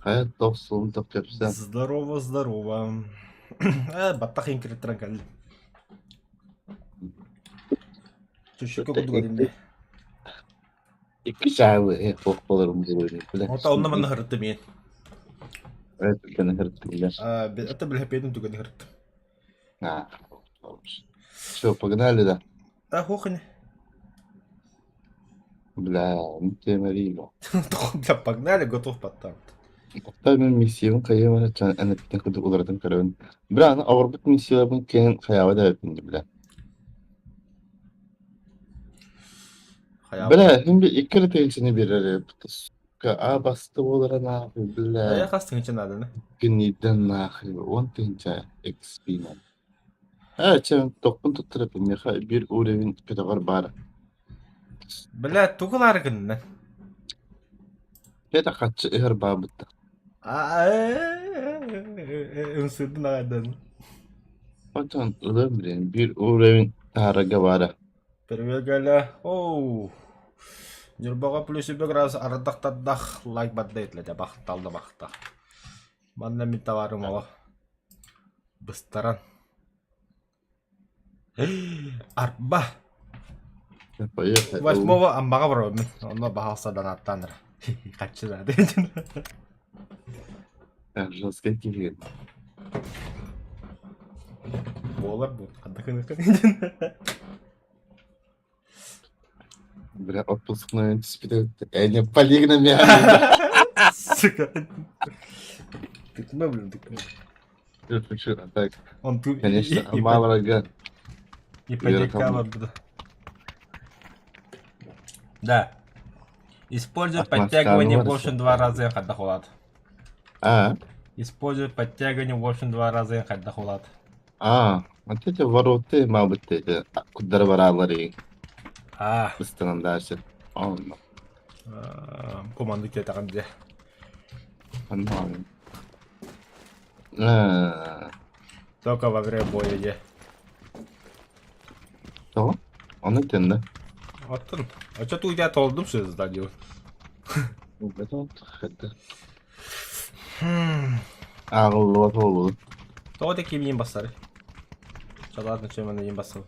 Hayat dostluğunu tak yapsan. Здорово, здорово. Баттах инкритран кал. Чүшүкө Öte кудуга димде. iki şahı hohbalarımız oynuyor. Bile Ота онна şimdi манна хырытты мен. evet beni hırtlayacak. Это бил хапедин туга хырытты. Ha. Olmuş. Şu pagınali da. Хохне. Bla, muhtemeliyim. Бля, погнали, готов подтам. Hatta ben misyon kayıyorum. Ana bir tek kudu uğradım karın. Bir an Avrupa misyonlarının kendi hayava da yapındı bile. Хаява. Bile şimdi iki retailsini bir araya tutus. Ka bastı olarak ne yapıyor Я bile. хастың için надо, ne? Güniden ne yapıyor? On tınca XP'den. Evet, sen topun tutturapın. Bir uğrayın kadar var. Бля, тугал аргын, ne? Heda kaçı ihar babıtta. Үнсүрдүн агадан. Ondan ılım bilen bir uğrayın taraga var. Перевегаля. Оу. Журбага плюс бек раз ардактадах лайк баддайтле де бахталды бахта. Манна ми товарым ала. Быстаран. Арба. Поехали. Восьмого амбага барабын. Онно бахасадан аттаныр. Каччы да дейдин. Жестко киген. Болар бу. Кандакын. Бля, отпускной спидет. Не полигна меня. Сука. Тыкма, блин, тыкма. Шучу, так. Он тут Конечно, маврага. ипотека вот. Да. Используй подтягивание в общем 2 раза я ходда холат. А? Используй подтягивание в общем 2 раза я ходда холат. Вот эти вороты, мабуть, эти, куда варалары. А. Быстро дальше. Он. Команды тебе так где. Нормально. Только во время боя я. Что? Он это, да? Вот он. А что ты у тебя толдum söz задел? Это вот это. Ağıllı oldu. То такие им басары. Что ладно, чем она им басал.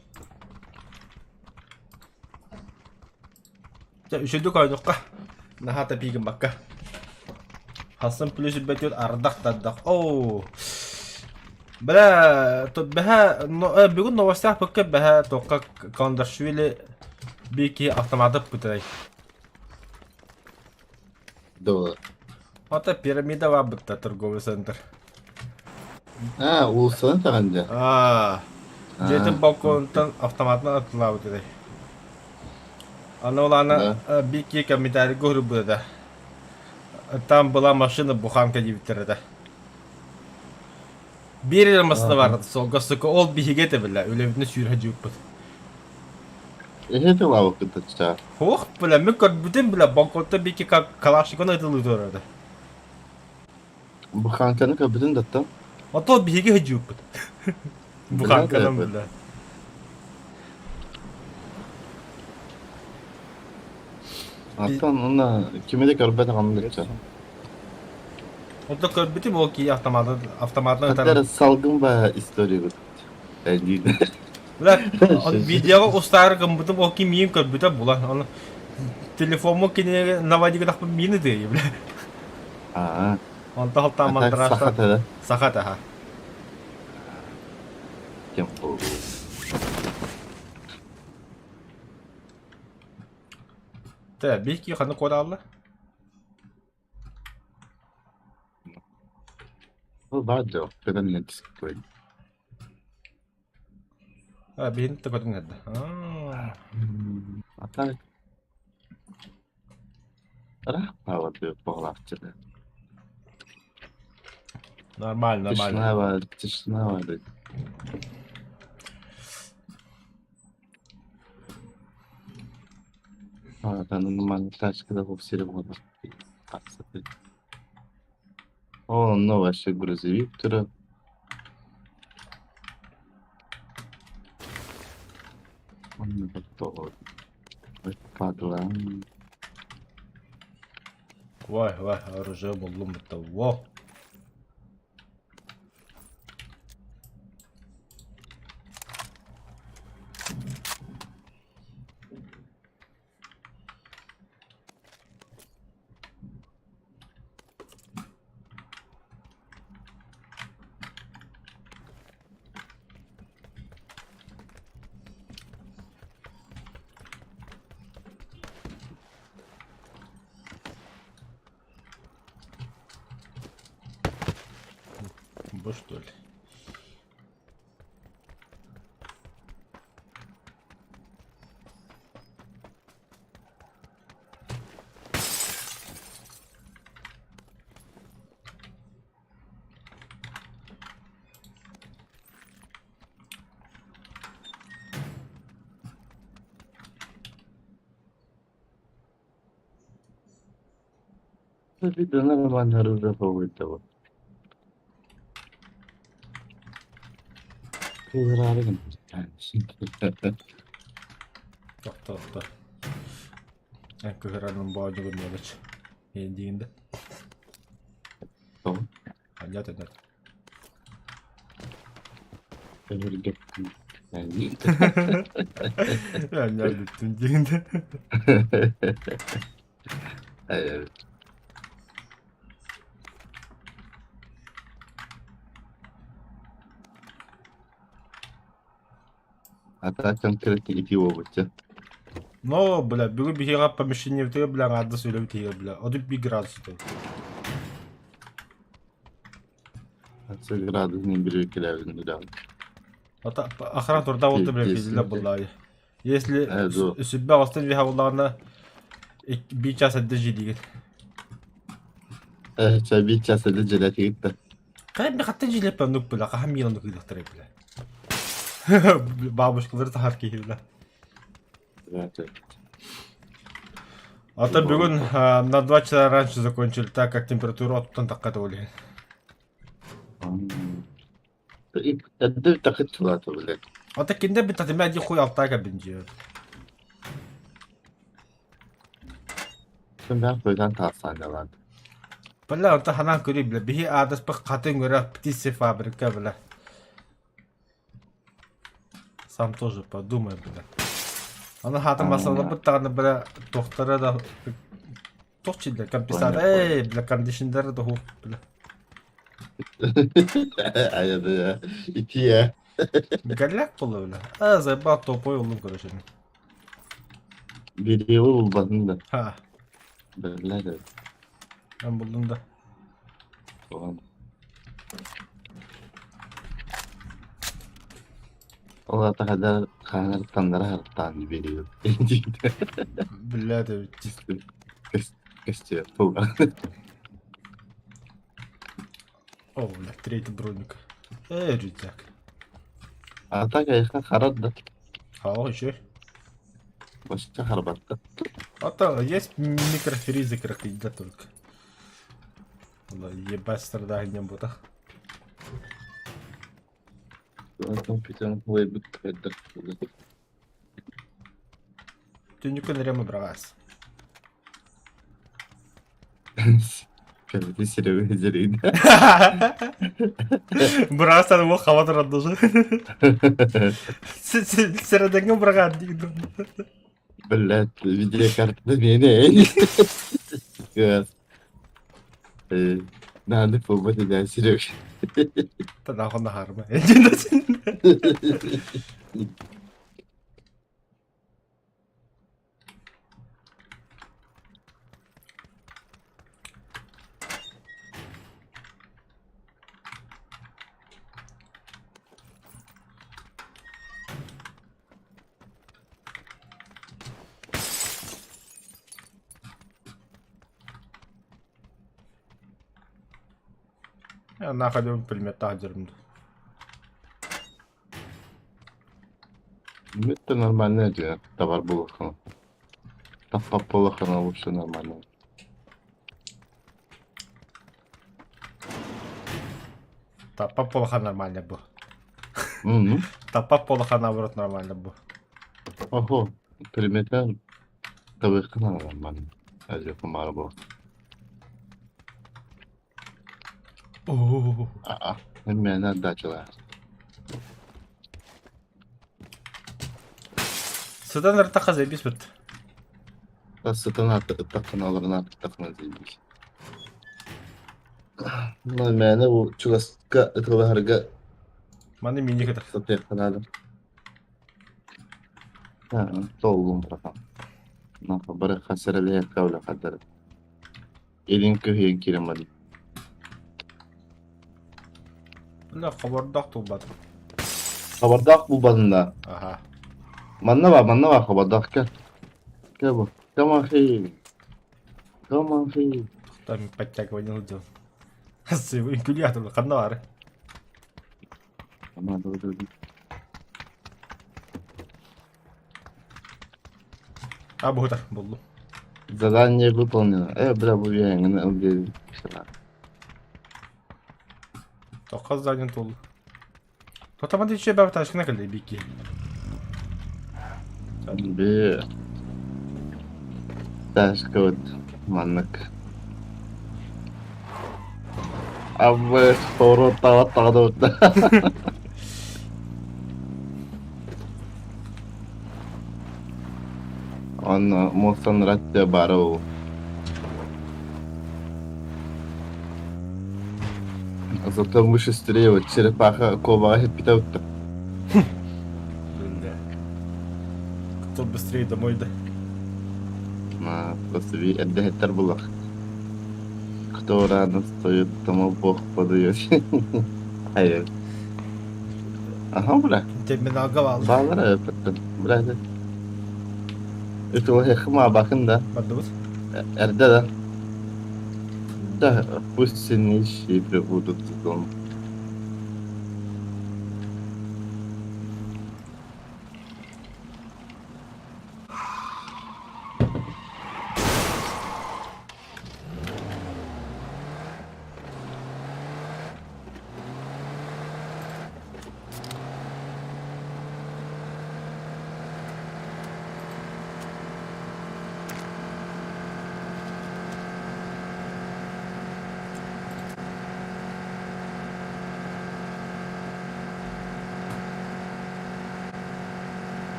Üçüncü koydukka. Nahata pigin bakka. Hasım plus betiyor ardak tadak. Oo. Бля, тут бэха, бигун новостях пока бэха тока Кондашвили бики автоматов путай. Да. Это пирамида вабыта торговый центр. Улусан тағанды. Жеті балконтан автоматна атыла путай. Аны оланы бики комментарий көріп бұда. Там была машина буханка дебиттерді. Bir elmasına vardı solga soka ol bir higete bile öyle bir sürü hacı yapıp. Это лавок это что? Hoş bile mükemmel bütün bile bankotta bir iki kalaşnikon atılıyordu orada. Bu kankanın kapıdın da tam. Hatta bir hige hacı yapıp. Bu kankadan bile. Hatta onunla kime de karbet anlayacak. Hatta bütün o ki avtomatla Hatta salgın bayağı istoriye bu. Ben değil. Bile videoga ustar bütün o ki miyim kör bütün bulan. Onu telefonumu kine navadiga takıp miyini diye bile. Onda hatta mandraşta. Sakat hele. Sakat ha. Kim bu? Tabii ki kanı kodalı. Bu var da ben ne disktoy. Bihin takotun hadi. Hatta hava bir bağlaktı. Normal. Tışına var. Ben нормально тачка да боксировала. О, ну вообще грузовик тура. Он не готов. Падла. Vay оружие buldum da. Wow. Bu что ли? Bir dönem hemen harırda favorite var. Kıvırarı gibi. Yani şimdi. To'xta. Ko'chalarning boyligini yo'lach. Endi. Tamam. Понятно. Öbür gittim. Yani. Ben hallettim endi. Evet. Hatta конкретно идти обучать. Но, бля, бүгүн бихига помещение битеге бля ады сөйлөп тиге бля. Одуп 1 градус той. Hatsa gradus'un bir ülkelerinde de. Ата охрана турда болду бля физиле буллай. Если Evet, o. сүббе астын биха буллагана 1 час эдде жидиген. Evet, sen bir çasede celati gitti. Кайм би хаттан жилеп нук бля, хам милан нук дихтер бля. Бабушкалар тахар ки бля. Evet, evet. Ата бүгүн на 2 часа раньше закончили, так как температура оттан такка толген. Edde bir takıt çikolata bile. Ата кинде би татыма ди хуй алтайга бинжи. Şimdi ben böyle tavsane vardı. Бля, ата ханан көрү бля, бихи адас ба катын көрө птицы фабрика бля. Сам тоже подумай, бля. Ана хатын масалда быттаганы бля, доктора да тохчилде компенсат. Эй, бля, кондишнер да хуп бля. Aynen ya. İki ya. Галяк болу бля. А, заебал топой улум, короче. Bir yılı bulmadın da. Ха, Böyle de. ben buldum da. Falan. O da kadar kanları harptan veriyor. Бля, да. Костя, туга. О, бля, третий броник. Эй, рюкзак. А так я харадда. Хало еще. Başka harbatta. А то есть микрофризы крокодила только. Ебать страдания будут. Компьютер веб кредер. Ты никуда не рема брагас. Kalite süremi üzereydi. Брагас аны ол хавадар аддажы. Сыраданга брагас дейді. Блядь, видеокарта beni. Kız. Nerede format edersin yok. Та нахуй на харма. Я находил пулемет тағдырымды. Это нормально diyor. Товар булахана. Тапап булахана лучше нормально. Тапап полоха нормально был. Hı. Тапап полоха наоборот нормально был. Ого. Приметер. Tabii ki nормально. Acaba kumar bu. Oo. Aa, hemen nerede acaba? Sıdan nerede kazay biz bit. Nasıldan artık takın alırın artık takın edilmiş. Hemen bu çuvaska ıtılı harga Mani mini kadar. satıyor kanalım. Ha, dolgun bakalım. Naka bırak hasarlı kavla kadar. Elin köhyen kiremadi. Ne kabardak tuğbat. Kabardak bu badında. Aha. Manna var kabardak gel. Gel bu. Come on hey. Come on hey. Tam pacak oynadı. Hassi bu külliye hatırlı. Kanna var. Ama dur. Ha bu kadar. Buldum. Задание выполнено. Бля, bu yayını öldürdüm. Toqaz zaten tolu. Totamada hiç şey ben taşkına kaldı bir iki. Bir taş kod manlık. Abi soru tava da. Он мосан ратте бару. Зато мыши стреют, черепаха кова хипитаут. Böyle. Кто быстрее домой да. На просто ви эддехтер булах. Кто рано стоит, тому бог подает. Hayır. Aha bırak. Cebime dalga aldı. Bağlara öpüttün. Bırak. Ütü hekma bakın da. Hadi bu. Erde de. Da bu seni şifre vurdu tutalım.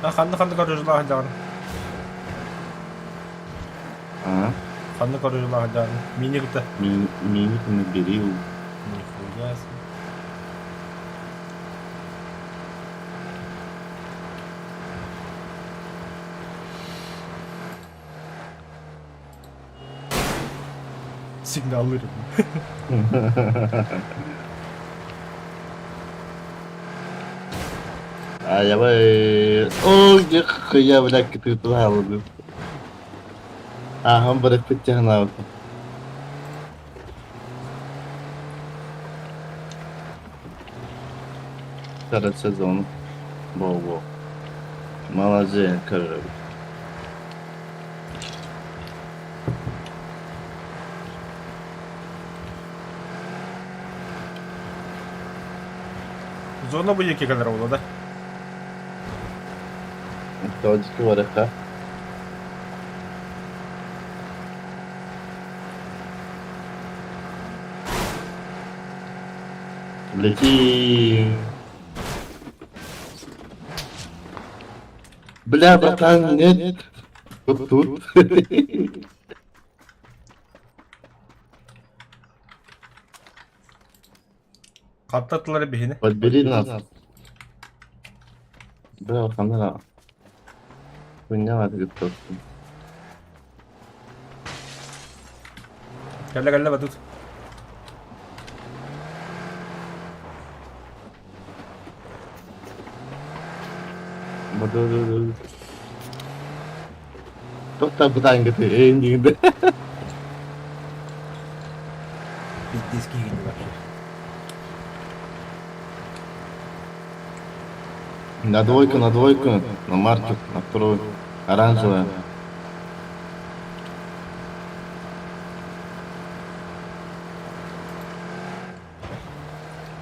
Ha kanlı karıcılar hadi. Ha? Kanlı karıcılar hadi. Mini gitti. Minik mi geliyor? Nihuyas. Signallarım. Ay bay. Oh ya bırak tutul aldı. Aha bırak pecahın aldı. Karat sezonu. Bol. Malazya kararı. Zona bu iki kadar oldu da. Tavcıkı var eka. Leki. Bla batan net. Tut. Katlattılar beni. Подбери нас. Бля, хандра. Хуйня ответ просто. Gel badut. Dur. Çok da bu tane gitti. En iyiydi. Bir diski gidiyor. На двойку. На маркет, на вторую. Оранжевая.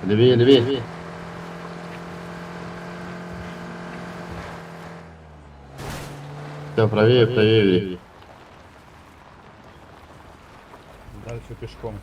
Левее, левее. Все, правее, правее. Дальше пешком.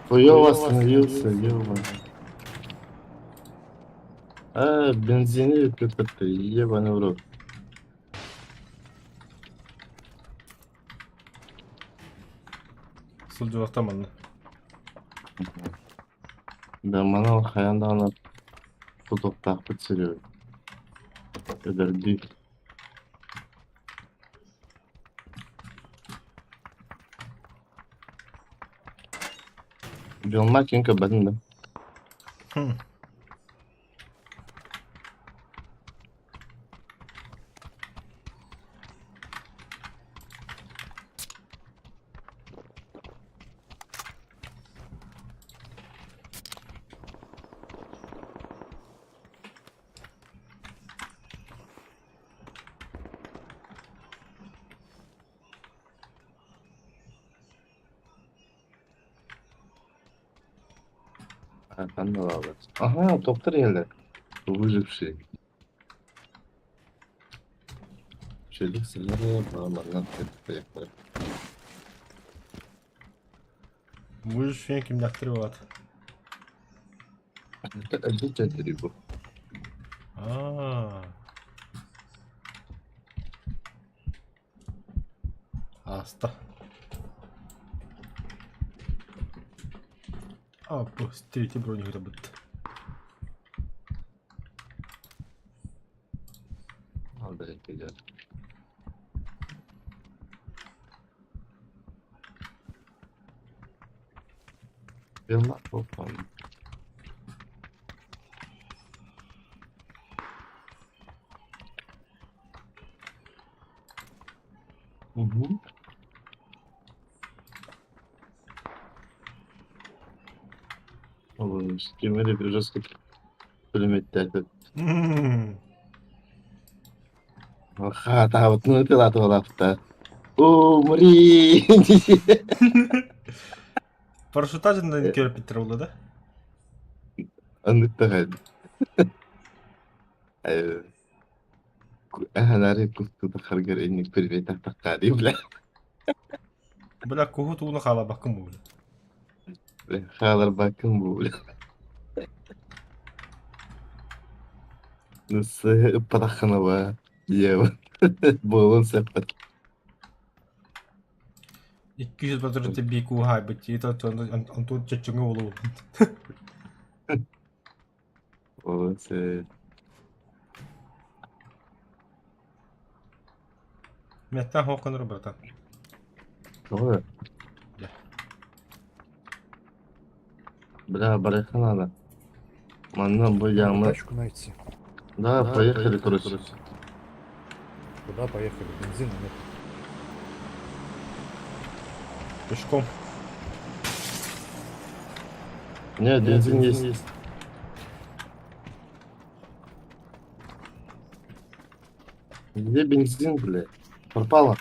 Хуёво остановился, ёба. Бензины какой-то, ебаный в рот. Судя автоман. Да, мана хаянда ана тутуктак бітсіреу. Эдерди. Билма кенка бәдінді. Хм. Қандай алады. Ага, тоқтар елді. Выживший. Шелік сілері бағамарынан кетті. Можешь фен ким нахтырыват. Әлді жәдері бұл. Аста. Третий броник работает. Алды келер. Билма попам. Угу. Oğlum kemeri biraz пулеметті Ха, вот пилату лафта. Умри! Парашютажından körpüttür oldu da. Anlıkta أهلا كنت تخرج إنك في البيت تحت لا Bıla kuhu tuğunu kala bakın bu. خاطر باكم بقول بس بدخنا بقى يا بولون سبت 200 patron bir kuhu hay bıçı ita Anton çeçenge olu. بولون سبت Metten hokanır bratan. هو Да. бля барахана да манна bu ямы Тачку найти. да поехали короче Куда поехали? Бензина нет. Пешком. нет бензин есть где бензин бля пропало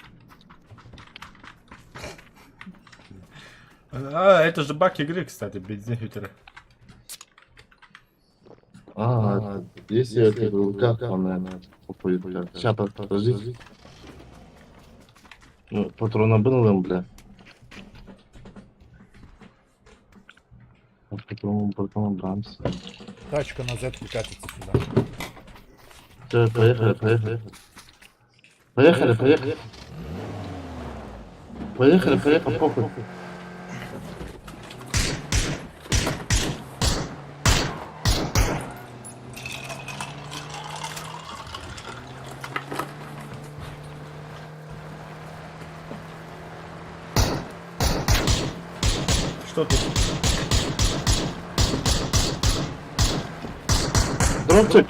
Это же бак игры, кстати, бензин-хютера. если это был как он наверное попадет сейчас подожди ну патрона было бля потом брамс Тачка на Z катится сюда. все поехали похуй Что тут? дропчик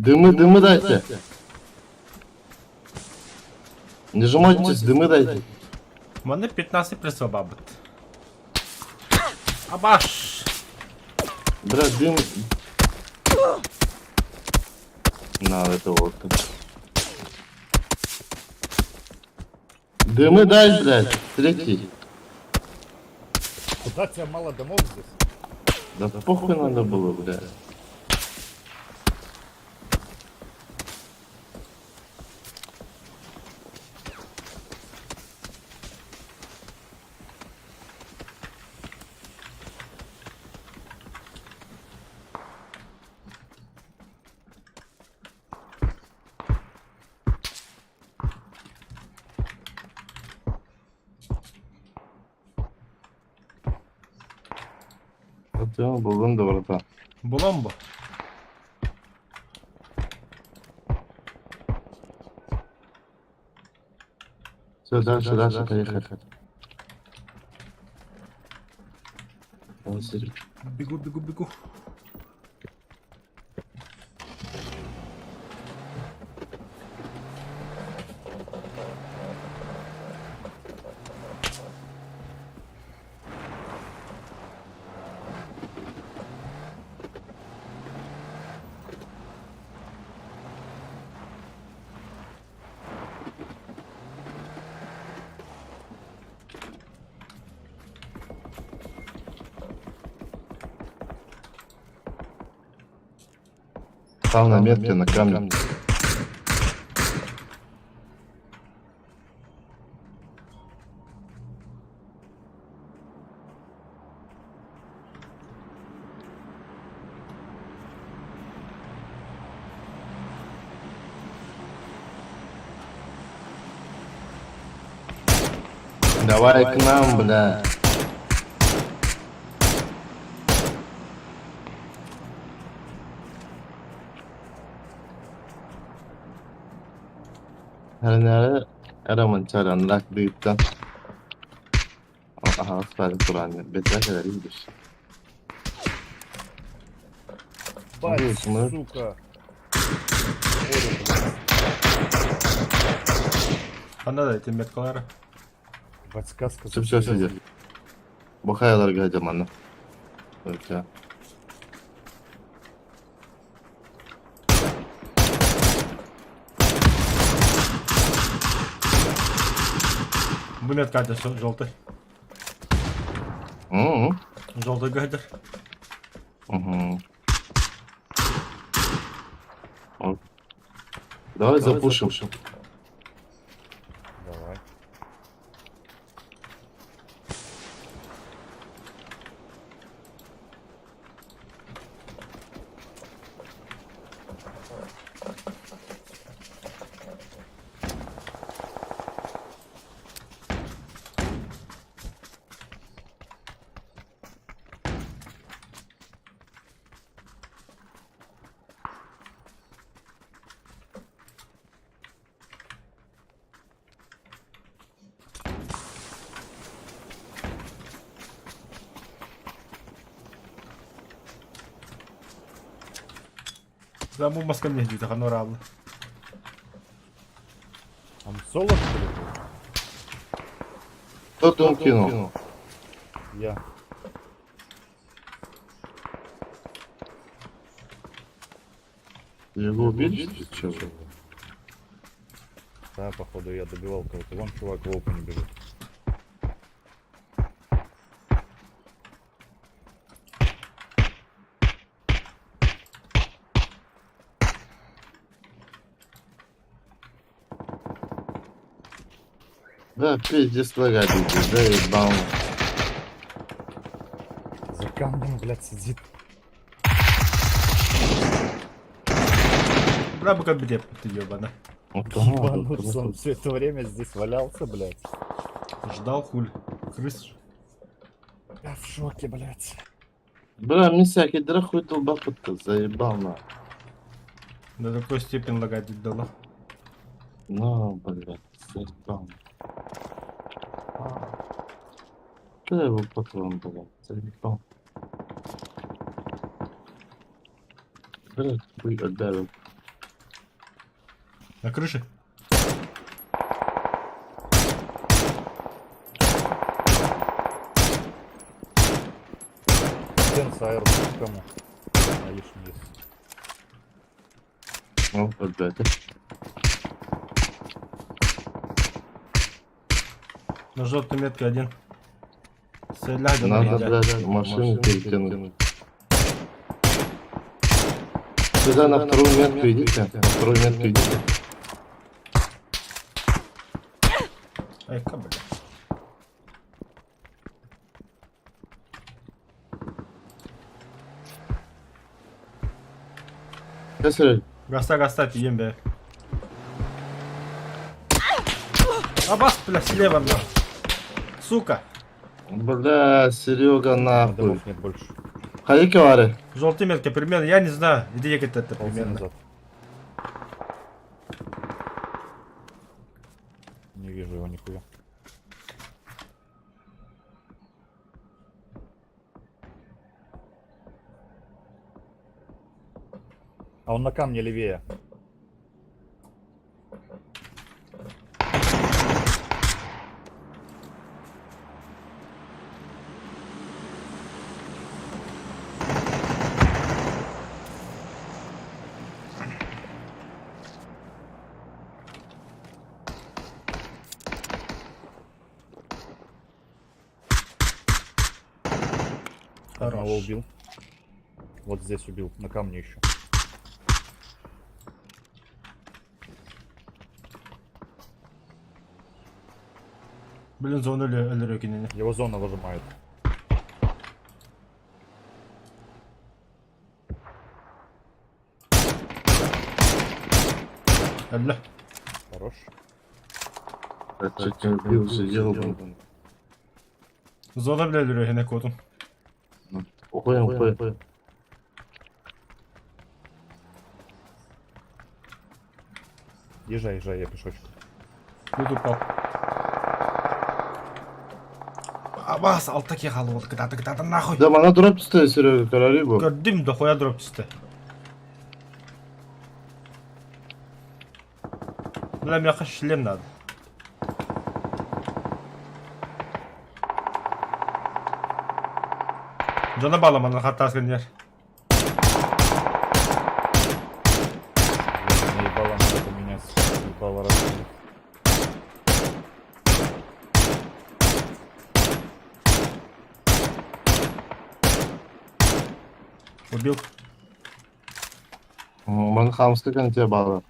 Дымы дайте. Не жмотитесь, дымы дайте. У мене 15 присва, бабит. Абаш! Бля, дым. На, это вот. Дымы дай, блядь. Третий. Куда тебя мало домов здесь? Да похуй надо было, блядь. Хотел был до врата. Буломбо. Все, дальше, поехали. Бегу. Стал на метке на камне. Давай к нам, бля. Her Eraman çağıran lak büyükten. Aha asfalt Kur'an'ı. Betler kadar iyidir. Бать, Надеюсь, мы- сука. Ой, блядь. Bana da etin metkaları. Подсказка. Все сидит. Бухаялар гадя мана. Только. Bu net gaydir жолтой. Жолтой гайдер. Давай запушим. Давай. Да, bu maska ne diyor? Hanor abla. Он соло, что ли, был? Кто там кинул? Я. Его убили? Че? Да, походу, я добивал кого-то. Вон чувак в опене бежит. Да, пиздец лагать иди, заебал. За камнем, блядь, сидит. Bırak bu kadar bir yap diyor bana. Ебануться, он все это время здесь валялся, блядь. Ждал хуль. Крыс. Я в шоке, блядь. Бля, мне всякий драхуй долбопыт-то, заебал на. До такой степени лагать дало. Ну, блядь, заебал. Да его патрон, блядь, заебал. Блядь, хуй отдавил. На крыше. Стен с аэрокому. А лишний есть. Ну, вот это. На желтой метке один. Стреляй, Надо, говорит, блядь, машину перетянуть. Сюда на вторую метку идите. На вторую метку идите. Ай, бля. Сейчас, Серег. Гаста, пьем, бля. Абас, бля, слева, бля. Сука. Бля, Серега, нахуй. Домов нет больше. Хайки вари. Желтый метка примерно, я не знаю, где это Ползи примерно. назад. Не вижу его нихуя. А он на камне левее. Одного Хорош. убил. Вот здесь убил, на камне еще. Блин, зону Эльрёкинене. Его зона выжимает. Эльля. Хорош. Чуть не убился, ебаный. Зона, бля, Эльрёкине котом. Уходим. Езжай, я пешочком. Тут упал. Абас, алтаки қалып ол, кыдады, нахуй. Да, мана дроп түсті, Серега, Карарибу. Көрдім, дохуя дроп түсті. Бля, мені шлем надо. Жана балам, ана хаттаскен жер. Не ебало надо поменять. Ебало разбили. Убил. Мана хамстық әне те бағы.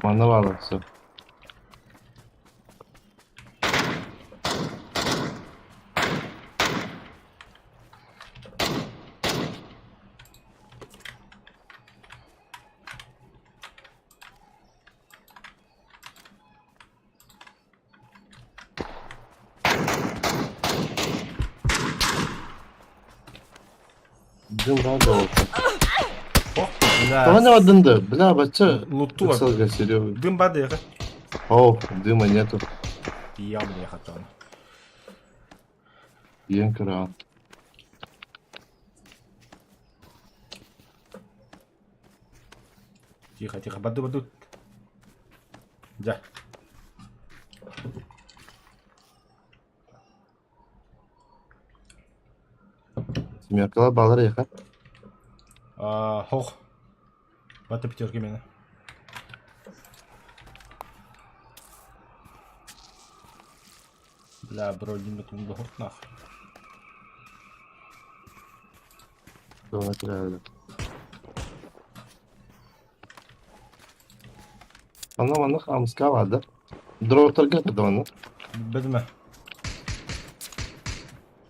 Мана бағы, все. Дым рада olsa. Бля, Давай не одынды. Бля, бача. луту var. Пикселга, Серега. Дым бады, яға. О, дыма нету. Я мне хаттан. Ең кран. Тихо, бады. Да. Семеркала балар еқа. Хоқ. Баты пятерки мені. Бля, бро, димитумды хоқ нахуй. Давай, треба. Ана хамска вады. Дроутерге кыды оны. Бедме.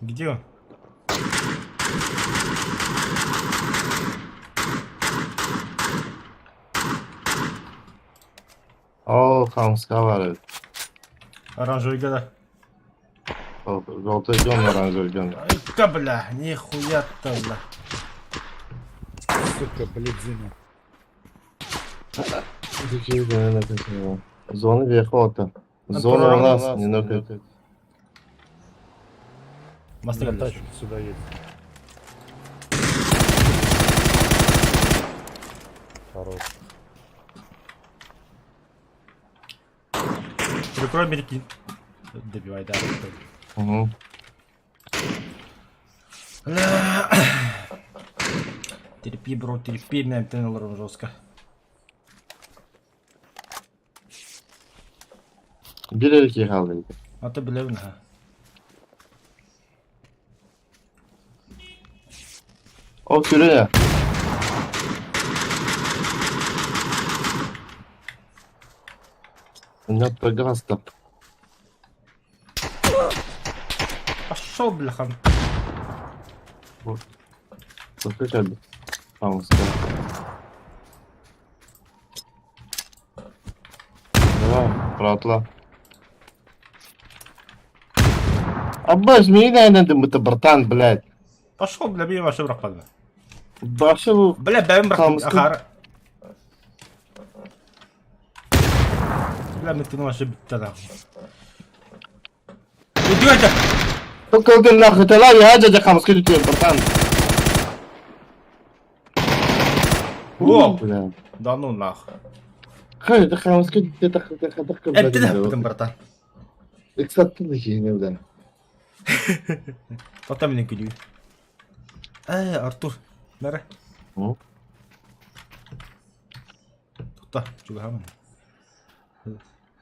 Где он? О, хамска var. Оранжевый года. Желтый ген, оранжевый ген. Ай, бля, нихуя-то, бля. Сука, блядь, Зина. Зона вверху ота. Зона у нас не нокает. Мосты На лежат. тачке сюда едет. Хорош. Прикрой мерки. Добивай, да. Угу. Терпи, бро, терпи, мен тренером жестко. Bir erkek kaldı. Аты білемін, ha. O sürüyor. Нет, пожалуйста. Пошел, бляха. Слушай, пожалуйста. Давай, пратла. Аббас, мне не надо, это братан, блядь. Пошел, бля, бейм вообще брақпады. Башил. Бля, бәйім брақпады. Қамысты. Ахары. Бля, мен тыным вообще бітті да. Иди өте. Только ты нахуй, ты ла, я дядя хам, скажи тебе, братан. О, Бля. да ну нахуй. Хай, да хам, скажи тебе, так, Әтті де бітім, братан. Эксаттың да кейіне, бля. Тоқта менен күлейін. Артур. Нәре? Ну. Тоқта, чугамын.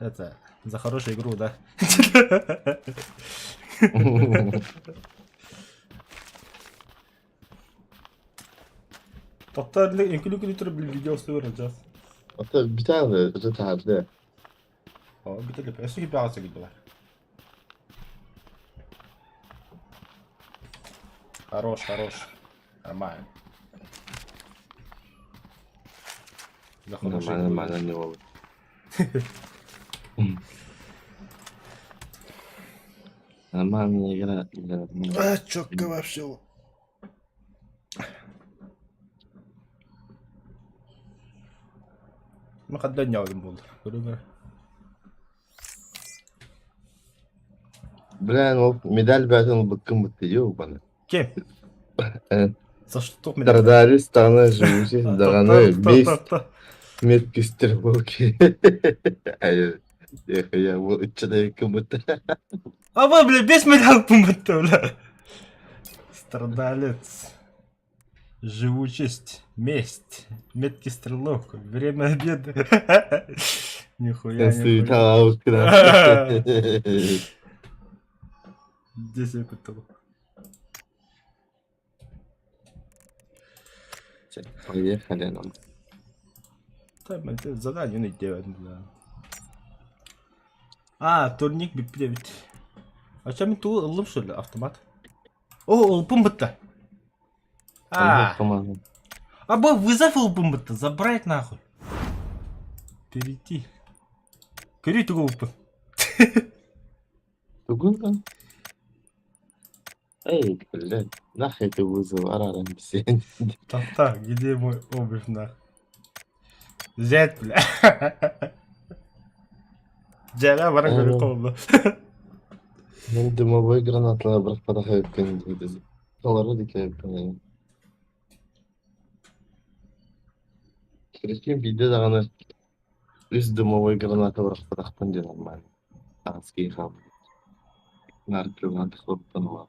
Это, за хорошую игру, да? Тоқта, күлі тұрып бір видео ұстығыр жаз. Bir tane de öte harfde. О, бітіліп, әсі кеп ағасы күлді бар. Хорош, хорош. Нормально. За хорошую игру. Нормально не olur. Нормальная игра. Чётко вообще. Мы когда дня один был. Блин, ол медаль бәтін быққым бітті, еу бана. Кем? Э. За что меня? Страдали страны живущие, доганы, бесть, метки стрелки. Я вот человеком это. А вы, бля, без меня помыто, бля. Страдалец. Живучесть, месть, меткий стрелок, время обеда. Нихуя, нихуя. Здесь я пытал. Поехали нам. Там это задание не делать, бля. Турник бипливит. А чем ту ылым что ли, автомат? О, улпым бітті. Або вызов улпым бітті, забрать нахуй. Перейти. Кери туго улпым. Тугунга? Эй, блядь, нахуй ты вызов, арарам все. Так, где мой обувь нахуй? Взять, бля. Джаля баран көріп қолды. Мен дымовой гранаталар бірақ падаха өткен дейді. Солары деке өткен. Керескен биде дағаны үз дымовой граната бірақ падахтан де нормально. Ағызки қабы. Наркілған тықлыптан ола.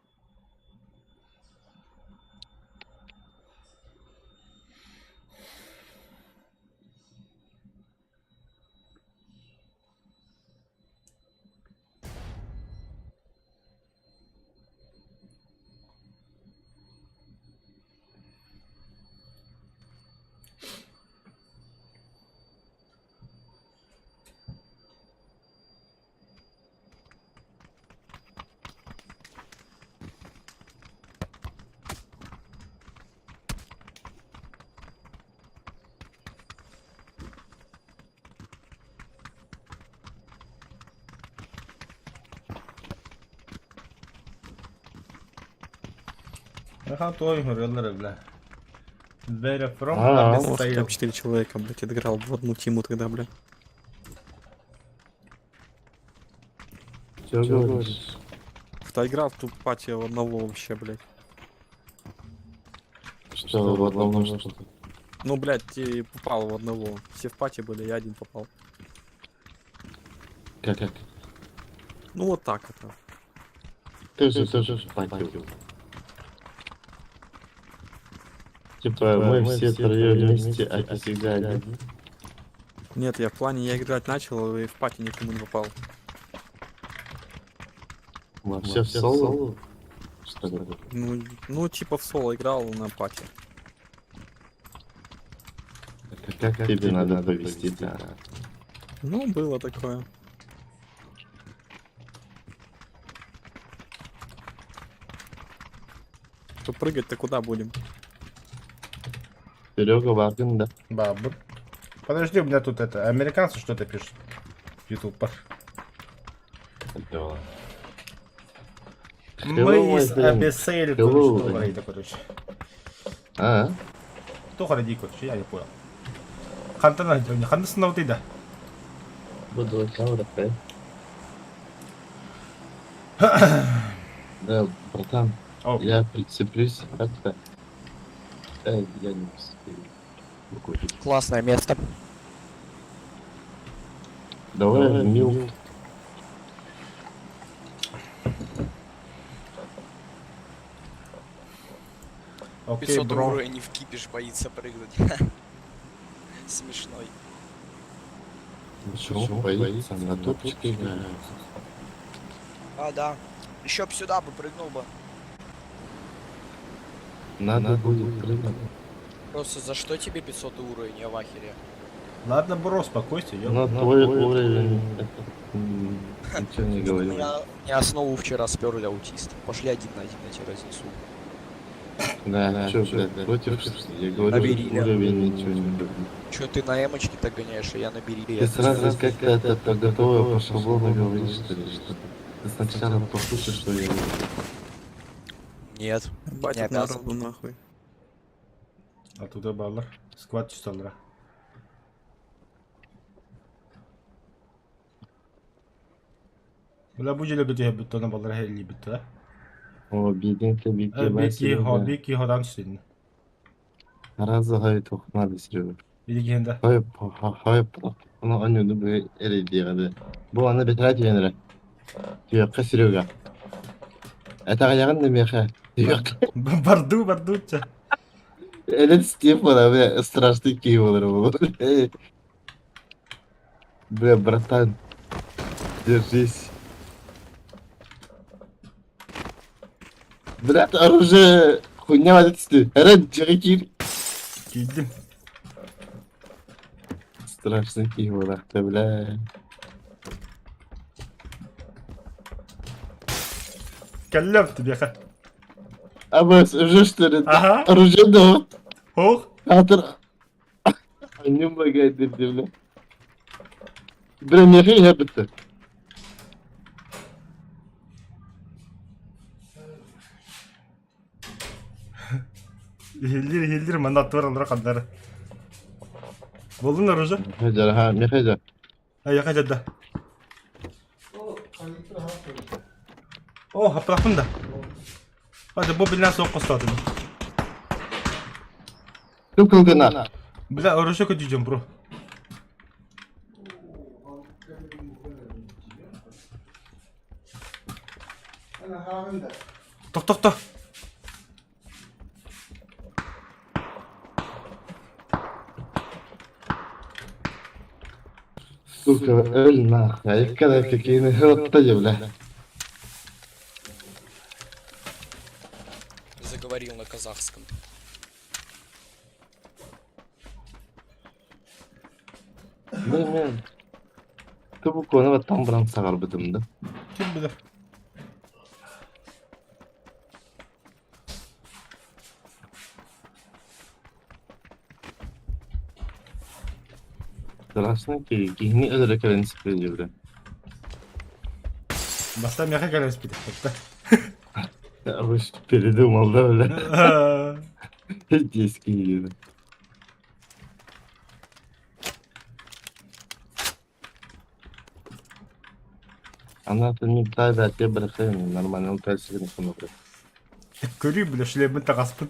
Ага, той гореллер, бля. Very from А, Abyss Вот Sale. там 4 человека, блядь, отыграл в одну тиму тогда, бля. Что говоришь? кто играл в ту пати в одного вообще, блядь. Что в одном что-то. Ну, блядь, и попал в одного. Все в пати были, я один попал. Как? Ну, вот так это. Ты же тоже пакел. Типа мы все втроем вместе, а ты всегда один. Нет, я в плане, я играть начал и в пати никому не попал. Вообще в соло? Что ли? Ну, типа в соло играл на пати. Как тебе надо повести, да? Ну, было такое. Что прыгать-то куда будем? Серега Вагин, да? Бабур. Подожди, у меня тут это, американцы что-то пишут. YouTube. Да. Мы из friend. Абиссейли, Hello, короче, friend. говорит, короче. А? Кто ходи, короче, я не понял. Хантана вот и да. Буду да. Да, братан, О, я прицеплюсь как-то. Я не успею. Выходит. Классное место. Давай в мил. окей, 500 бро. уровень в кипиш боится прыгнуть. Смешной. Почему боится? На топчике играют. А, да. Еще б сюда бы прыгнул бы. Надо будет прыгнуть. Просто за что тебе 500 уровень, я в ахере. Ладно, бро, успокойся, Но ё. твой уровень... Ничего не У говорил. меня основу вчера сперли аутист. Пошли один на один, я тебе разнесу. Да, что, блядь, против что? Я говорю, Набери, да. уровень ничего не говорит. Че ты на эмочке так гоняешь, а я на берили. Ты сразу как-то это по готовое, по шаблону говоришь, что ли, что ты сначала послушай, что я говорю. Нет, не Батит обязан. народу нахуй. Оттуда баллар. Сквад чисталар. Бля, bu jele götü hebit ona ballar helli bitti ha. О, бедненько, бедненько, Бики Вася, ho, да. biki hodan sürdün. Раза хай надо, Серега. Biri gende. Хай, ну, они бы эридиады. Бу аны бетрат венре. Түйөккө Серега. Это гаяган демеха. Түйөк. Барду че. Элет Стив бана, бля, страшный кей болар бул. Бля, братан, держись. Брат, оружие хуйня вода түсті. Әрін, жағы кир. Giydim. Страшный кей болар, бля. Kellem тебе ха. Абас, уже что ли? Ага. Оружие да. Ох. Атыр. Не могает, бля. Бля, мехи я бітті. Hildir manda attılar onlara kadar. Buldun mu Roja? Hajar, ha, mехи hajar. Ha yakın cadde. Oh, haprakın da. Hadi bu bilen soğuk kostadı. Çok kılgına. Bile Roja kötüyeceğim bro. Tok. Сука, öl нахуй. А их когда какие-то хлопта, бля. Заговорил на казахском. Мен түбі көні бат там біран сағар бітімді. Kim bilir? Страшно ki kihni öldürek ölen sıkıcı bile. Баста мяха gelmez bir de. Ya bu işte передумал да бля. Детский gibi. Она то не та да те брахен, нормально он кайсы не смотрит. Көрүй бля шлемін тағаспын.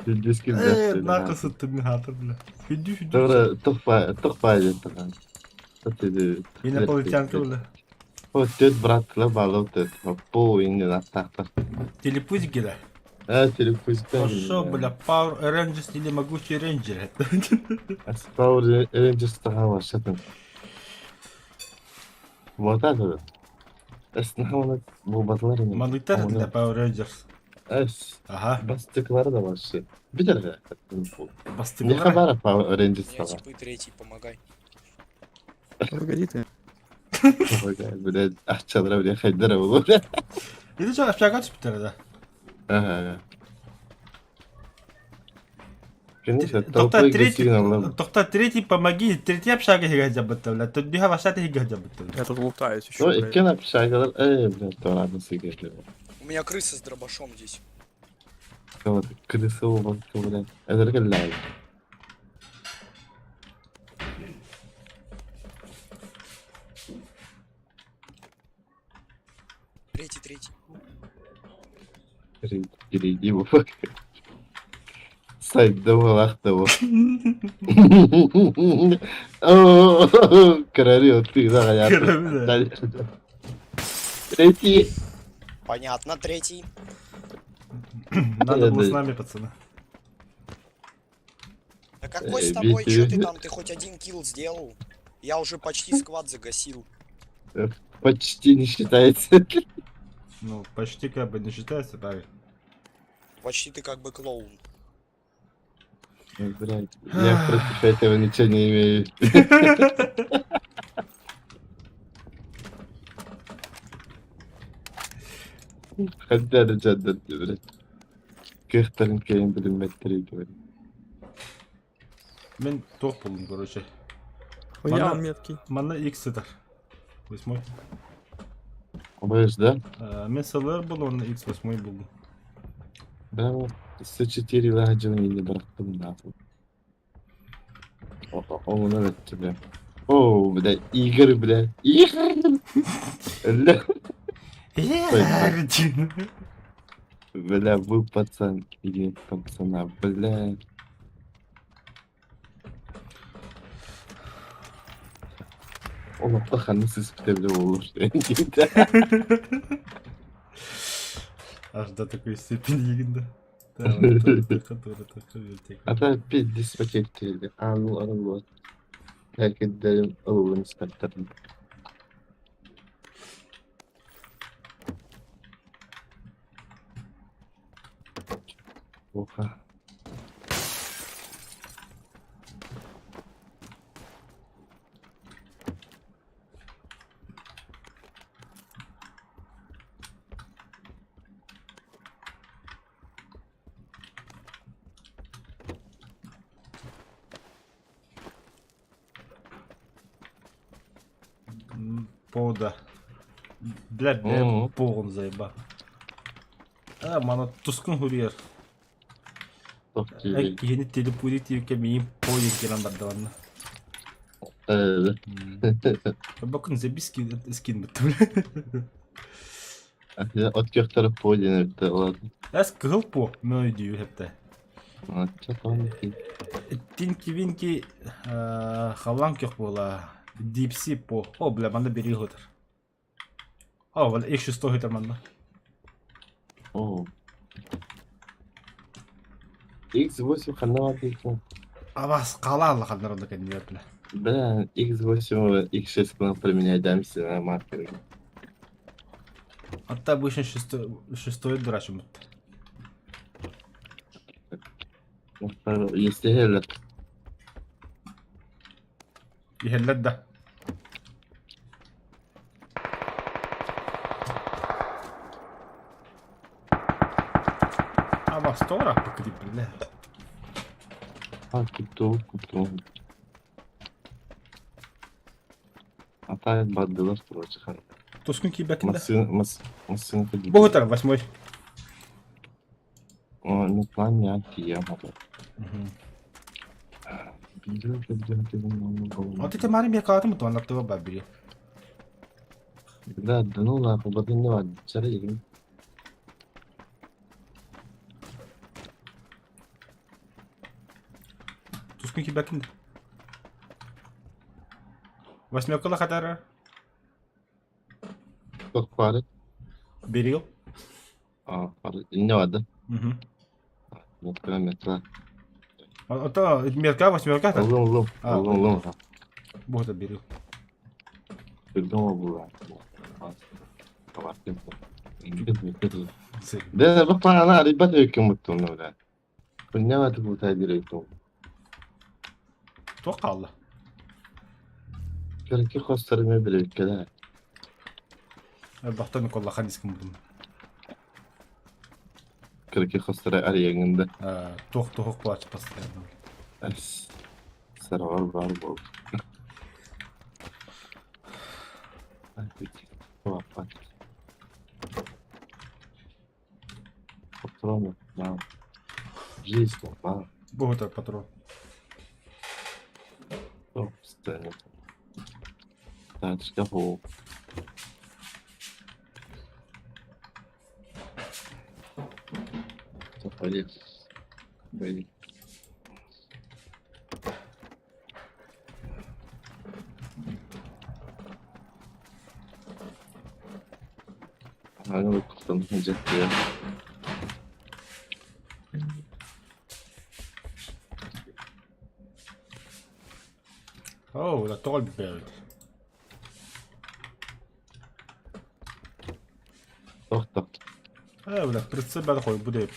Дискин Нақысы түмін хатыр бля. Хүді. Τώρα тохпа это. Это Инопланетянка бля. о тет брат ла балот по инне на тахта. Телепузик келе. Телепузика. Ошо бля Power Rangers или могучий рейнджер. Спаур рейнджерс тахава шатен. Вот это. Эснахана бу батларын. Мануйтар да Power Rangers. Эс. Ага. Бастыклары да вообще. Бидер. Не Бастыгылар. хабара Power Rangers Я стала. типа третий, помогай. Погоди ты. Блядь, ақчалар бля хайдара болу. Или жа апшага түсіп бітер да. Ага. Конечно, Тоқта толпой третий. сигнал. Тоқта третий помоги. Третий апшага хига жабытты бля. Тут биха вашата хига жабытты. Я тут лутаюсь еще. Ну, иккен апшагалар, блядь, то ладно сигареты. У меня крыса с дробашом здесь. Вот, крыса убавка, блядь. Это только лайк. Третий. Перейди его. Сайт доволах того. Королев, ты, да, я. Третий. Понятно, третий. Надо было с нами, пацаны. Да какой с тобой? Бейте. Чё ты там? Ты хоть один килл сделал? Я уже почти сквад загасил. Почти не считается. Ну, почти как бы не считается, правильно. Почти ты как бы клоун. Блядь, я против этого ничего не имею. Хотя да жаддан, блядь. Кехтарын кейін білінметтері говорит. Мен тоқ болдым, короче. Я Мана- меткий. Мана X это. 8. Боюсь, да? Мен СЛР был, он X8 был. Прямо С4 лагадживания не брахтым нахуй. О, надо тебя. О, блядь, Игорь, блядь. Игорь! Бля, бля, вы пацан. Или пацана, бля. Ола паханы сыспитебде болуш. Аж до такой степени егінді. Ата пит диспотектейді. Аныл. Әкеддерім ұлын спәттірін. Оха. Повода. Бля, Мгм. полон заеба. Мана тускун хурьер. Тоқтейді. Yeni telepuri tiyuke miyim poyin kiran bardağına. Bakın size bir skin bitti bile. Я от кехтера подин это ладно. Es kıhıl po. Ne diyor hep de. Что там? Tinki vinki havan kök bola. Dipsi po. O bile bana biri hodur. O valla ilk şu stoğu hodur bana. О. X8 ханава пикнул. Ama kala Allah kadar oldu kendine bile. Бля, X8 и X6 к нам применяемся на маркере. Hatta bu işin şestoyu duraşım bitti. Если Гелет. Yehellet de. Ama stora bakıp bile. Купту. А та баддыла, короче, хан. Tuskun ki bekinde. Масын ходить. Bu hodur 8. Ну, план не я могу. А ты мари мне кату мы тон лаптоп бабери. Да, да ну нахуй, вот не надо, царей. Тускun ki bakın. Восьмерка хатара. Как парит? Берил. А, парит. Не надо. Угу. Вот километра. Это метка, восьмерка. Лум. А, Лум. Вот это берил. Ты дома была. Кавартин. Цель. Да, бak bana ribet öyküm mutlu öyle. Ne var bu tedbir توقع الله. Belki kostlarımı bile ülkede. بحترم كل خميس كم بدهم. Belki kostları arayağında. توق بلاش بس. Es. Sarı var bu. Hadi. Tamam. Патроны, да. Жизнь, да. Вот это патрон. Стоп, станет. Так, шкафу. Заходи. Бей. А ну кто нужно взять я. اوه ده طول ببارد. Tohta. ولا برتسب هذا خوي بديب.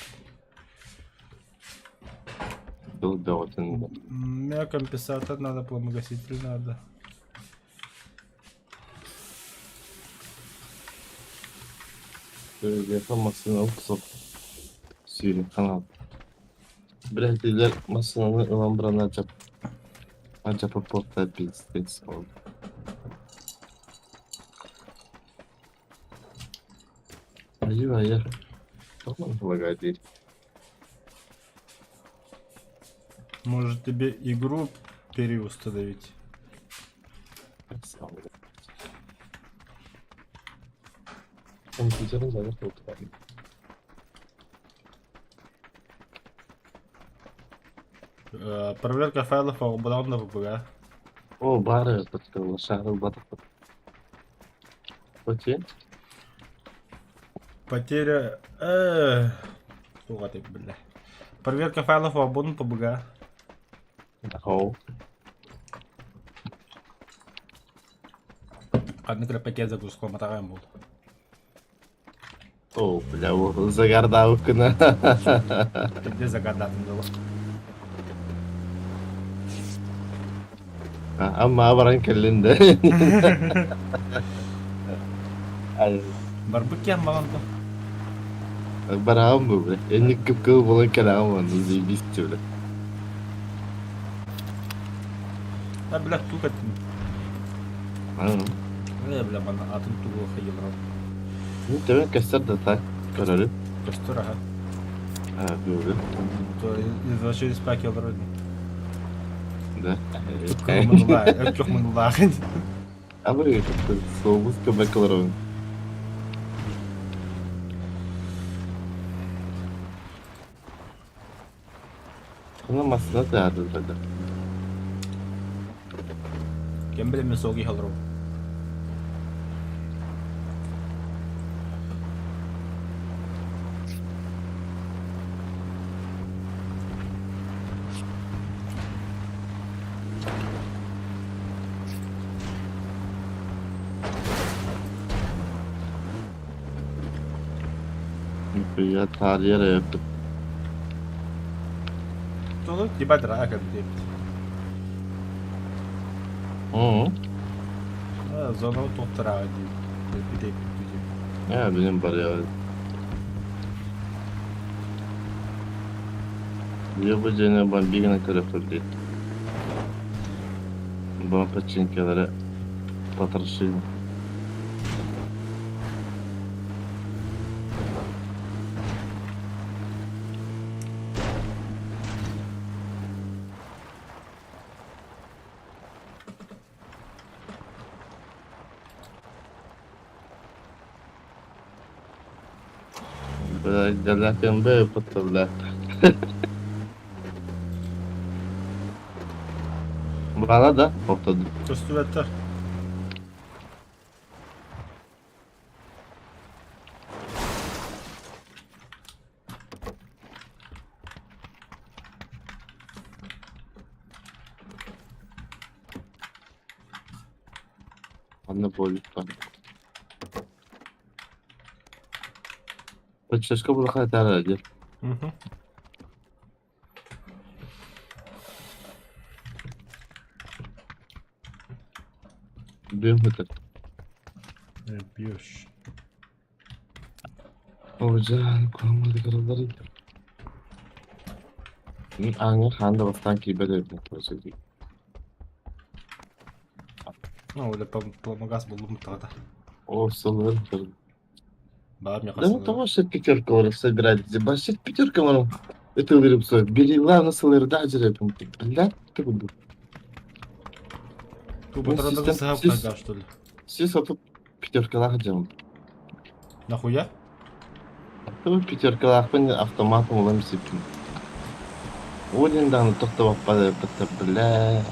Был доводен. Меня компенсатор надо было магазин надо. Yapamazsın alıp suyunu kanal. Biraz iler masını ılan buranı acaba porta bir istes oldu. Acaba ya. Tamam полагаю değil. Может тебе игру переустановить? Sağ ol. Компьютерin zaten oturuyor. Проверка файлов обладана ВПГ. О, бары подсказал, шагал батов. Окей. Потеря... Сука ты, бля. Проверка файлов обладана ПБГ. О, Одна пакет загрузку мотагаем был. о, бля, о, загардал кына. Где загадатым было? Ama varan kellinde. Ay, Барбеки амбаланто. барам bu bre. Enlik kıpkılı bulan kelam var. Zeybi istiyor. А, бля, тука ты. Ha. Бля, бана атом туго хайлрам. Bu demek keser de tak. Kararı. Костюра, ага. Ha, böyle. То извращались паки вроде. Da. Öpçük mınılar. Ama soğumuz köpekler oyun. Ama masada da yardım dedi. Кем билем мен соги халрам. Ya tarihe yere yaptı. Todo ебать драка, блядь. Hı. Зона тоқтыра дейді. Ya benim var ya. Ya bu cene ben bir güne tarafı değil. Bana paçinkelere patırışıydı. Gelirken böyle patladılar. Bana da patladı. Köstüvetler. Anne boyut var. Почему было хотя ради? Hı hı. Дым это. Yapıyor. Oğuzcan kullanmadı karaları. Anne handa bastan ki böyle bir Ну, öyle помогас buldum mutlaka. O soruları sorun. Bağım Да ну yakasını. того, что пятерка уже собирать. Башит пятерка మనం. Это выруб свой. Бери лавну сылыр да жрепим. Блядь, ты буду. Tu Ну, батарада систем- сахав сис- кайда что ли? Все сатып пятеркалах жам. Нахуя? Ты пятеркалах пен автоматом улам сипин. Один да, ну то падает, бля.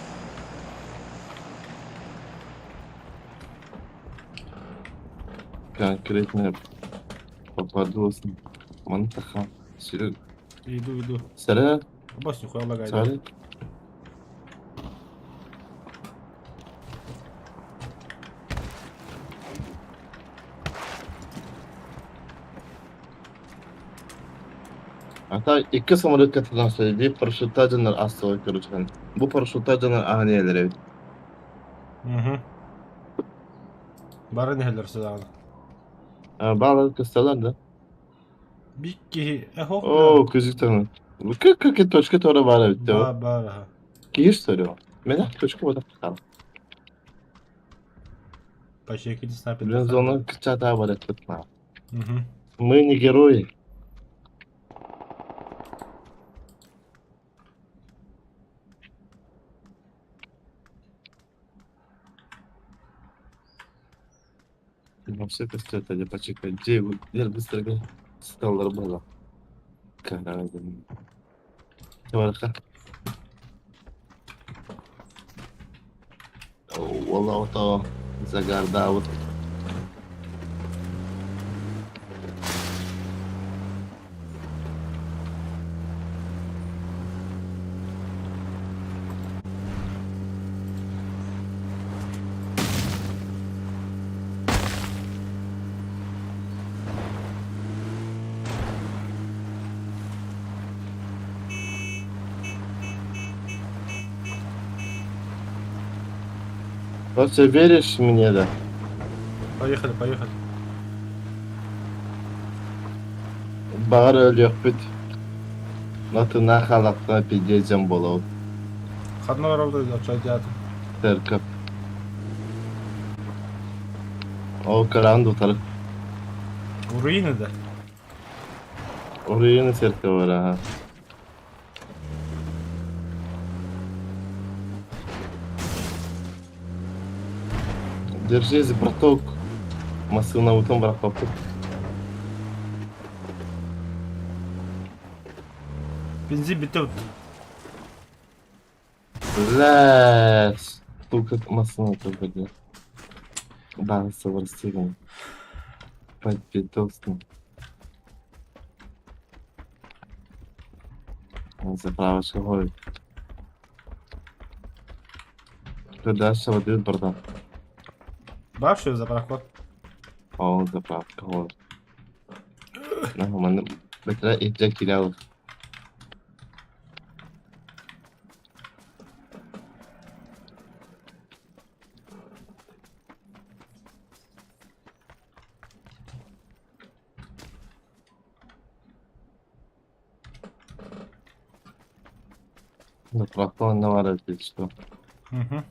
Конкретно попадос. Мантаха. Сыры. Иду. Сыры. Бas нихуя лагайда. Сыры. Hatta iki самолет katılan söyledi. Paraşütacılar asla görüşen. Bu paraşütacılar ahniyeleri. Hı. Бары нехелер сюда. Bağlı kıstalar da. Бикки. Эхо, бля. Oo gözükten. Bu как точка тора var evde. Бара. Київ soruyor. Merak точка var da. По щеке не снайпер. Блин, зона кычата var etme. Угу. Мы не герои. Вообще это что это, почекай. Где вы? Я быстро стал было. Карага. Товарка. والله طبعا زجر داود Просто веришь мне, да? Поехали. Bağır ölüyor bit. Natı nakalakta pideceğim bolo. Хадна работает, отчать. Terkap. O karan tutar. У руины, да? Oraya ne serka var ha? Держись, браток. Масына утом браток. Бензин битет. Блядь. Только масына только где. Да, соврастиган. Подпитовством. Заправочка ходит. Когда ще води братан? Бавший за проход. О, заправка ходит. Нормально. Бетра иджа килялых. Заправка он наваривает, что? Угу.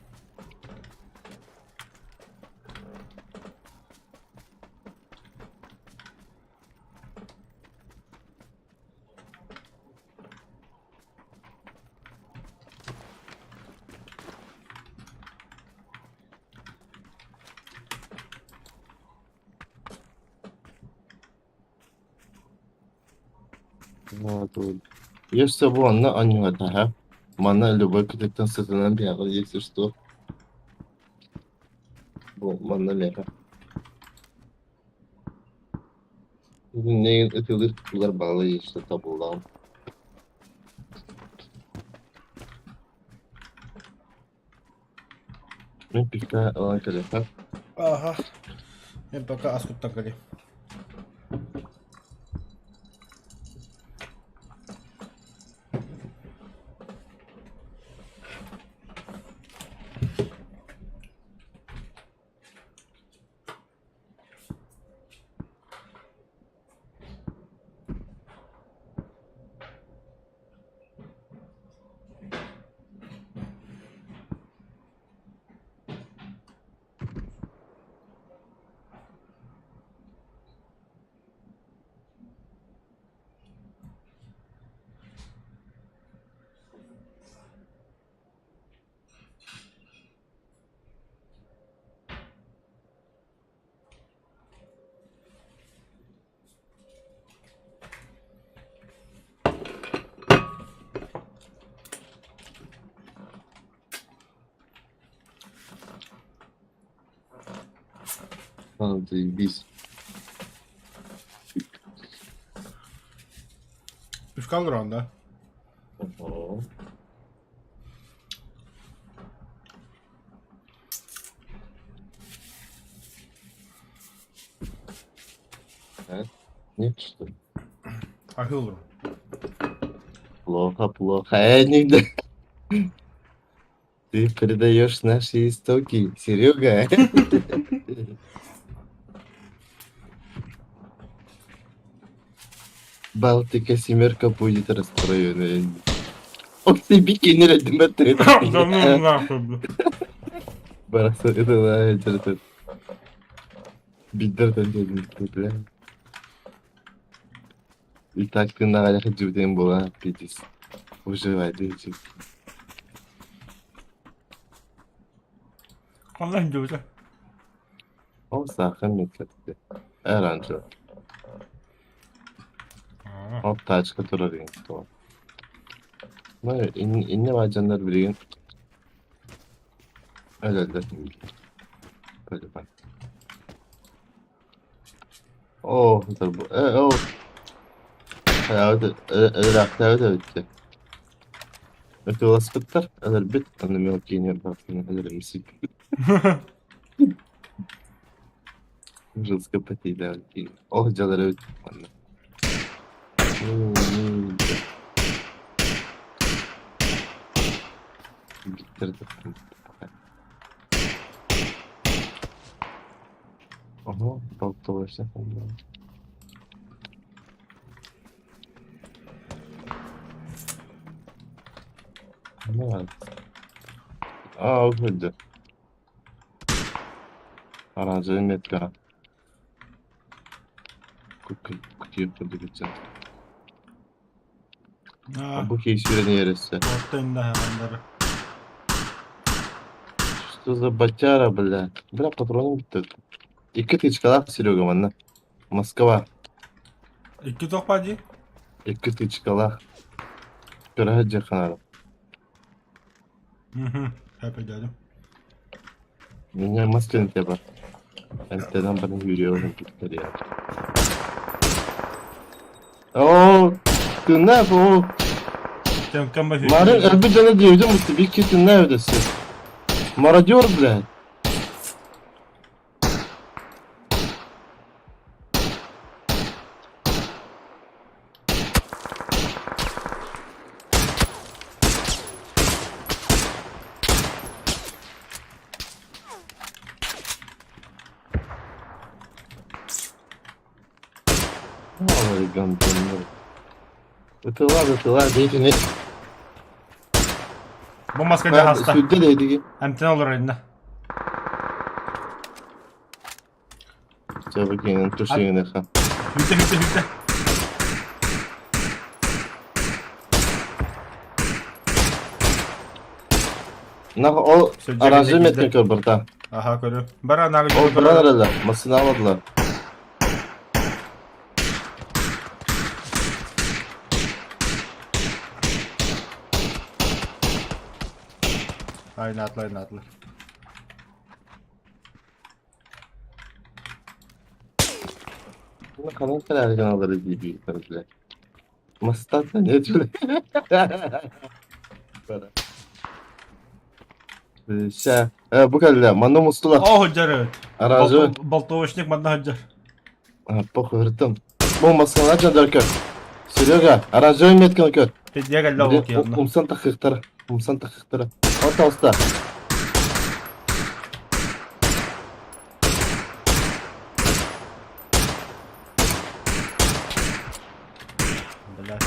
Вот, вот. Если бы он на аню это, мана любой кто-то сатана бегал, если что. Bu manda meka. Ne ötülür kutular bağlı işte tabuldan. Ne pika alan kaleka. Ага. Мен пока аскуттан кали. Заебись. Пивка гран, да? Ого. Нет, что ли? Ахилру. Плохо, плохо. Нигде. Ты передаешь наши истоки, Серега. Балтика семерка будет расстроена. Ох ты, бикини рядом Да ну нахуй, бля. Бараса, это да, это. Бидер там бля. И так ты на галях джудем была, пидис. Выживай, дичи. Allah'ın gözü. О, сахан мекетти. Эранчо. О, тачка турарин. Ну, инне ваджандар билген. Öyle. Böyle bak. Oh, dur bu. Oh. Hayatı, hayatı bitti. Это велосипедтер, это бит, а на мелкие не обратно, это мсик. Жестко потей, да, окей. Ох, делали, ладно. Ага, болтовочно. Ну ладно. Öldü. Aracı metka. Kutuyu kırdı geçen. Ha, Bu кейсерин yerisi. ortayında hayvanları. Что за батяра, бля? Бля, патроны бітті. 2 тычкалар, Серега, мана. Москва. İki tokpacı. 2 tычкалар. Пирога Джаханова. Hep edelim. Меня маслин тебе. Антенам бana yürüyorum gitleri ya. Oo, ты ne bu? Sen kan başı. Marın elbi canı diyordum musun? Bir kitin neredesin? Maradyor bile. Ой, гандон. Ötüler, beytini. Bu maskede Ben hasta. sütte deydi. Emtin olur elinde. Çabuk yenin, tuşlayın ekran. Hütte. Nah, o Sözcüğe aracı gizli. metni kör burada. Aha görüyorum. Bana nagı O bura nerede? Masını almadılar. Aynen. Bunu kalan kadar kanalları diye büyük tarafıyla. Mastat ne diyor? Şey, bu kadar. Manda Mustula. О, Джаред. Aracı. Болтовочник манда хаджар. Похуй, hırtım. Bombasını açan dörkör. Серега, aracı metken kör. Ты я галла окей, анна. Umsan takıktara. Umsan takıktara. Orta usta. Бля.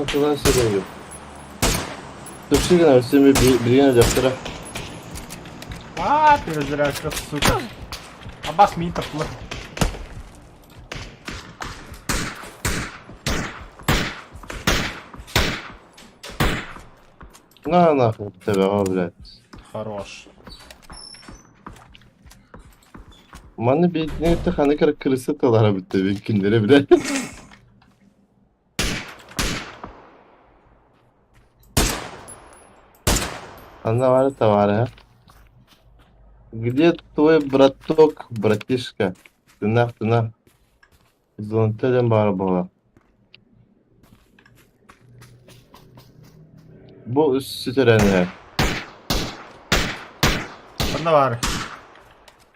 Şuradan şey geliyor. Топшигана всеми бригана дъftера. Перезарядка, сука. Абас ми тъпла. На нахуй тебе, блядь. Хорош. Mani bir hani kara kırısı talara bitti mümkünleri bile. Она варит товары. Где твой браток, братишка? Ты. Зонтелем барабала. Bu üst töreni. Bunda var.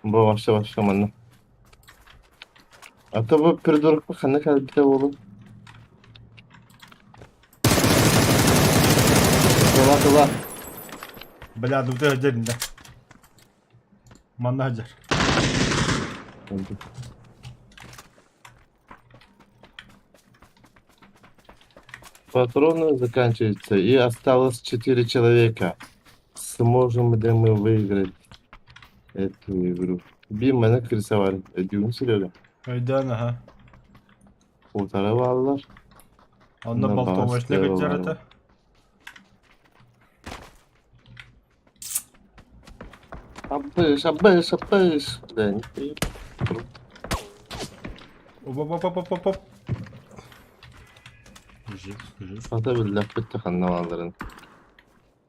Bu başka manı. Ata bu придурок hani kadar bir de oğlum. Tola. Бля, ну ты хаджар инда. Манда хаджар. Патроны заканчиваются, и осталось 4 человека. Сможем ли мы выиграть эту игру? Bir mana kırsa var. Ediyorum söylüyorum. Öyle ha. Kurtara varlar. Onda Bunda болтовочник bağışları хаджар var. это. Şabış. Ben Оп. Жив. Fata bir laf bitti kanlamaların.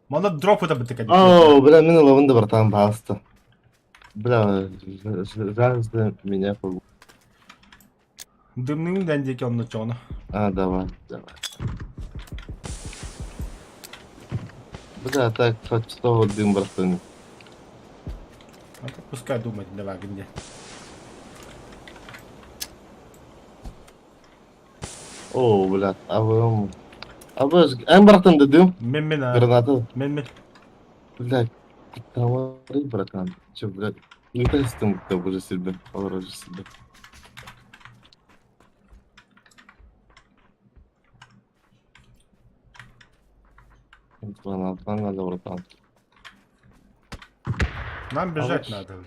Манда дроп это бите кади. Бля, мен лавында братан басты. Бля, разды меня погубил. Дымның дәндеке онны чоны. Давай. Бля, так, что дым, братан. А то пускай думает на вагонде. Блядь, en bıraktım dedim. Мен а. Granatı. Мен. Блядь, товары, братан. Че, блядь, не тестим уже себе, уже себе. Гранатан надо, братан. Нам бежать А вот надо.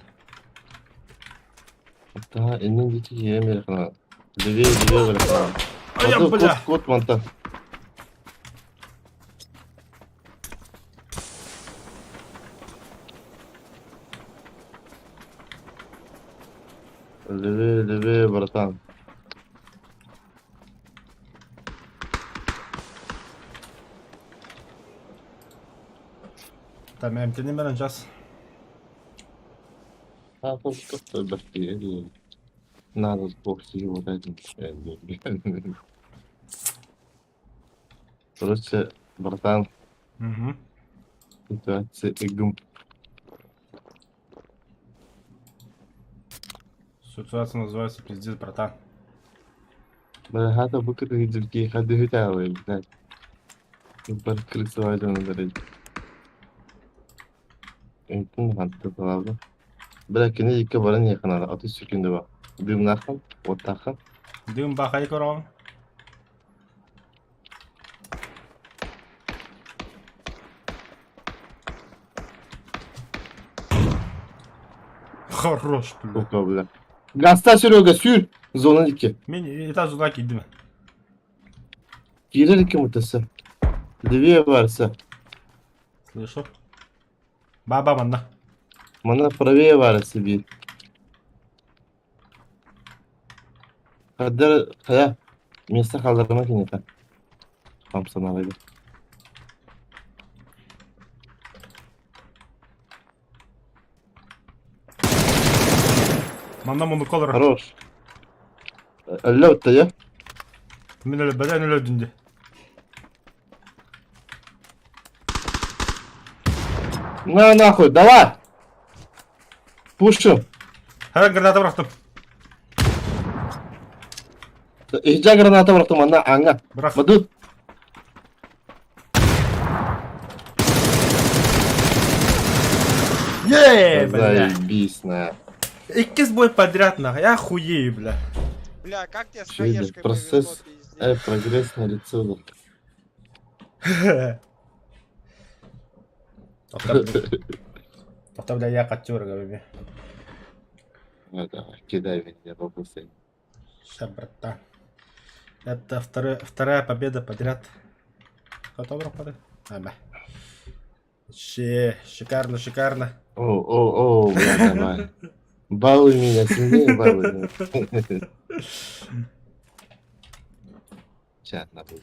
Да, иnnen дети yiyemiyor kana. Две, братан. Ай, я, бля. Кот, манта. Левее, братан. Tamam, teni ben alacağız. Что быстрее. Надо сбоку вот этим. Короче, братан, Угу. ситуация игм. Ситуация называется пиздец, братан. Бля, хата букет виделки, хады хитавы, блядь. Супер крысовать он говорит. Эйтин хатты талабы. Бля, кене ике баран якынара, аты сүкүндө ба. Дым нахын, от тахын. Дым бахай корон. Хорош, бля. Koka bля. Газта, Серега, сюр! Зона 2. Мен этаж зуна кидdim. Girer 2 mutası. Левее varsa. Слышу? Баба манда. Mana правее varsa bir. Kader, kaya. Место калдырма кенета. Тамсон алайды. Манда мұны қалыр. Хорош. Әлі өтті, я? Мен өлі бәдән өлі өдінде. На нахуй, давай! Пушим! Hemen granata bıraktım. Иджа граната бырактым анда аңа. Бırak. Мадут. Бля. Заебись, на. İkiz boy подряд, нахуй. Я хуею, бля. Бля, как тебе с Чё это? хаешкой Процесс. повезло, пиздец. Прогресс на лицо. Тоқта, бля, я катер, говорю. Давай, кидай меня, бабусы. Ща, братан. Это вторая победа подряд. Кто брат? Ага. Шикарно, шикарно. О, бля, давай. Балуй меня, сильнее балуй меня. Сейчас надо.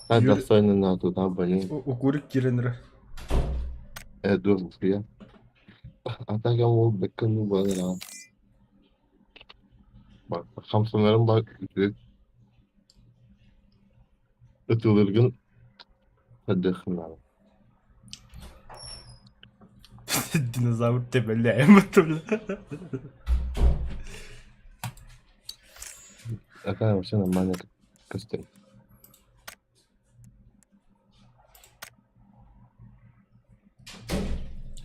Так Юля- достойно на туда, блин. Укурик киренер. Думаю, я. А так я мог беккену бана. Bak, Samsunların bak. Ötülürgün. Hadi xınlar. Динозавр тебеляем, бля. Такая вообще нормальная костюм. Не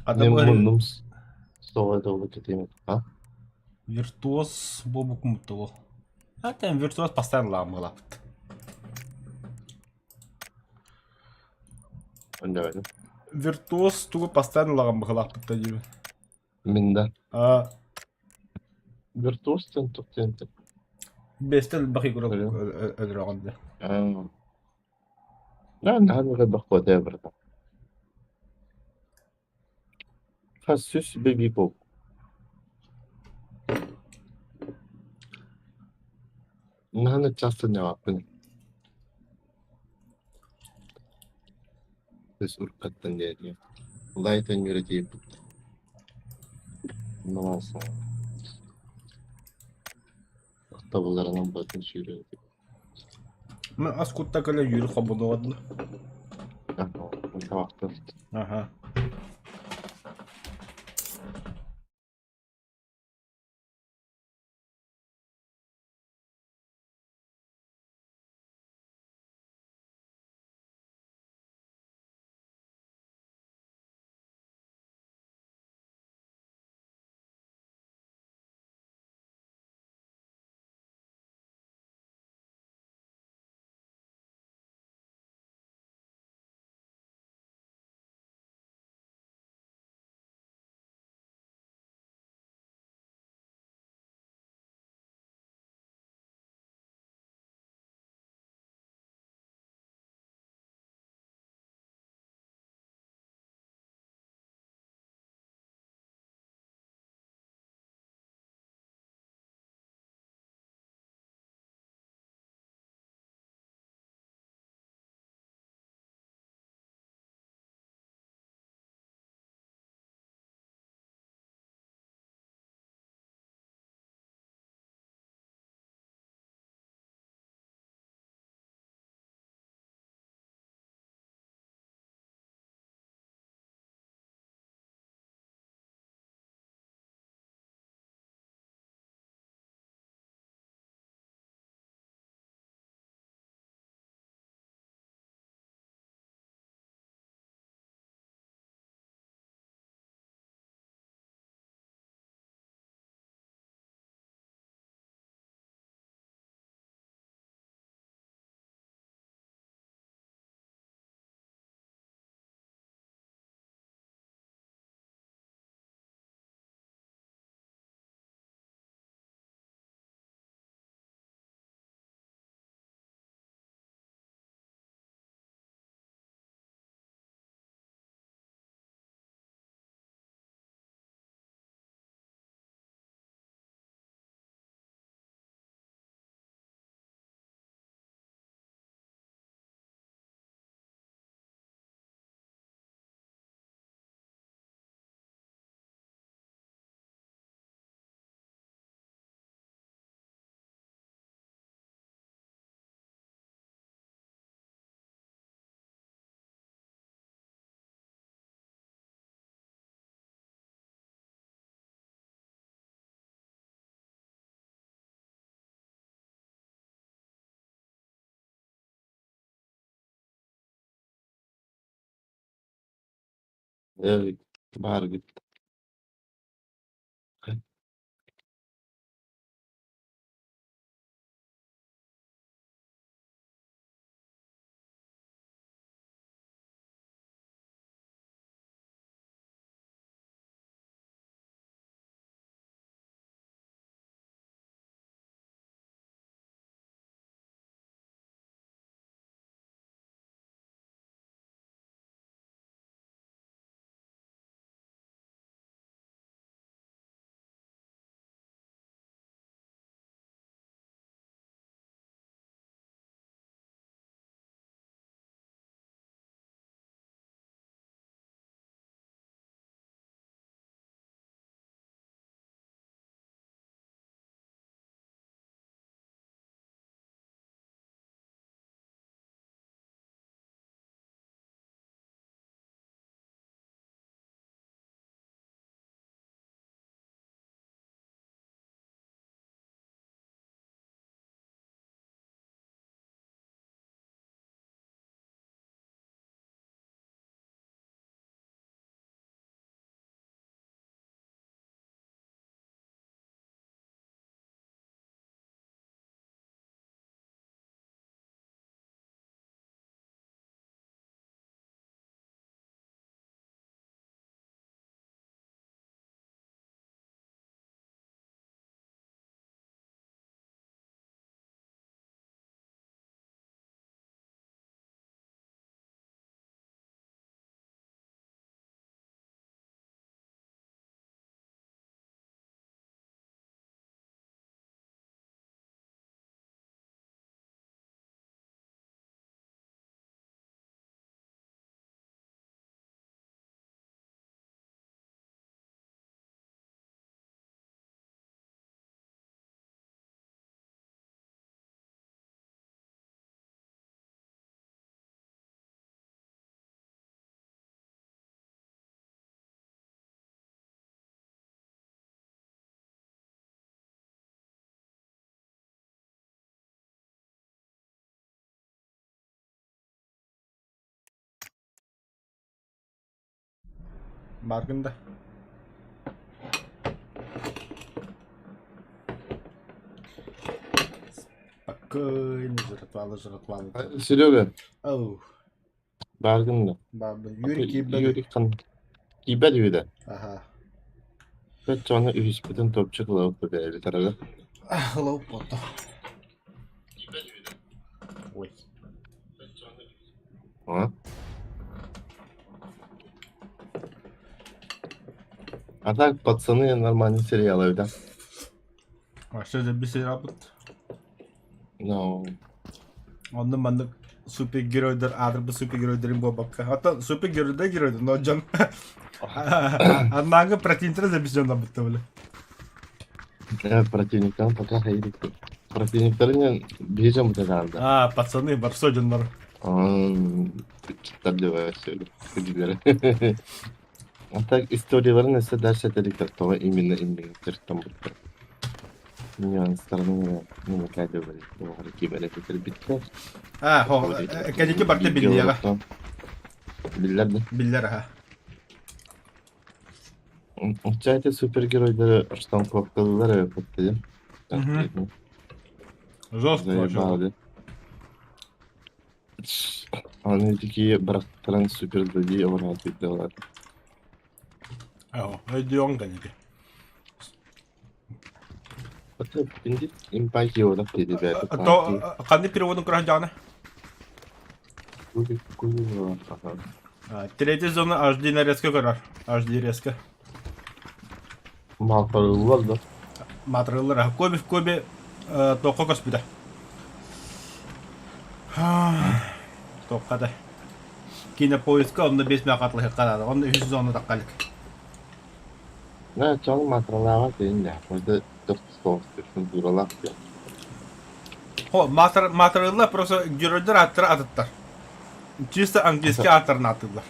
Адам мundum sola doğru gideyim. Ha? виртуоз бобу кумтулу. А там виртуоз постоянно ламылап. Öyle öyle. Виртуоз тугу постоянно ламылап деймін. Minda. А Virtuos tento. бестел бахи көрөк Öyle. өлрөгөндө. Ben hadi غير بخوة دابر. خصوص بيبي بوب. 나는 часто yaptım. Biz urkattan diye. Laytan yürüteyim. Namazsa. Tabularından bakın yürüyor. Мен аскутта көлө үйрү кобунугодлу. Tamam. Ага. Бар git. Баргында. Спокойно, жратвалы. Серега, Оу, bargın da. бабы, Юрий Киббели. Yürü kan. Kiber yürü. Ага. Ben sonra ühispeden topçu kılavuk da değerli tarafa. Hello, пото. Ой. Ha? А так, пацаны нормальные сериалы, да? А что за бисер работ? No. Onda manda süpergiröyler, adırba süpergiröylerin bu bakka. Hatta süpergiröyde giröyde, no can. Anlağı противниктер за бисер работа böyle. Противниктерін пока haydik. Противниктерінен бейжем бұта қалды. А, пацаны, бар сожандар. Kitler de var şöyle. Kıcıları. А так, историяларын есе дәрс етеліктер. Това именно тірттен бұтты. Нюанстарының не кәді бар. Оғары кебелі кетір бітті. А, хо, кәдеке барты биллияға. Biller de. Биллер, ага. Çayda süpergirojları uçtan korktular evet dedim. Жестко вообще. Заебали. Они такие братан супер злодеи вроде делают. Ау, идем, кәдеке. Это индит импайки вот так dedi be. То, қандай переводын құран жағына? Третья зона HD на резко көрір. HD резко. Малқарылар да. Материалдар, көбі в көбі тоққа көспіді. Тоққады. Кинопоиска, онда 5 мақатлығы қалады. Онда 100 зона таққалық. Ne çok matralara değil de. Burada 4 soğuktur. Duralar ya. О, материалдар просто геройдер аттыры атыттар. Чисто английский аттарын атыдылар.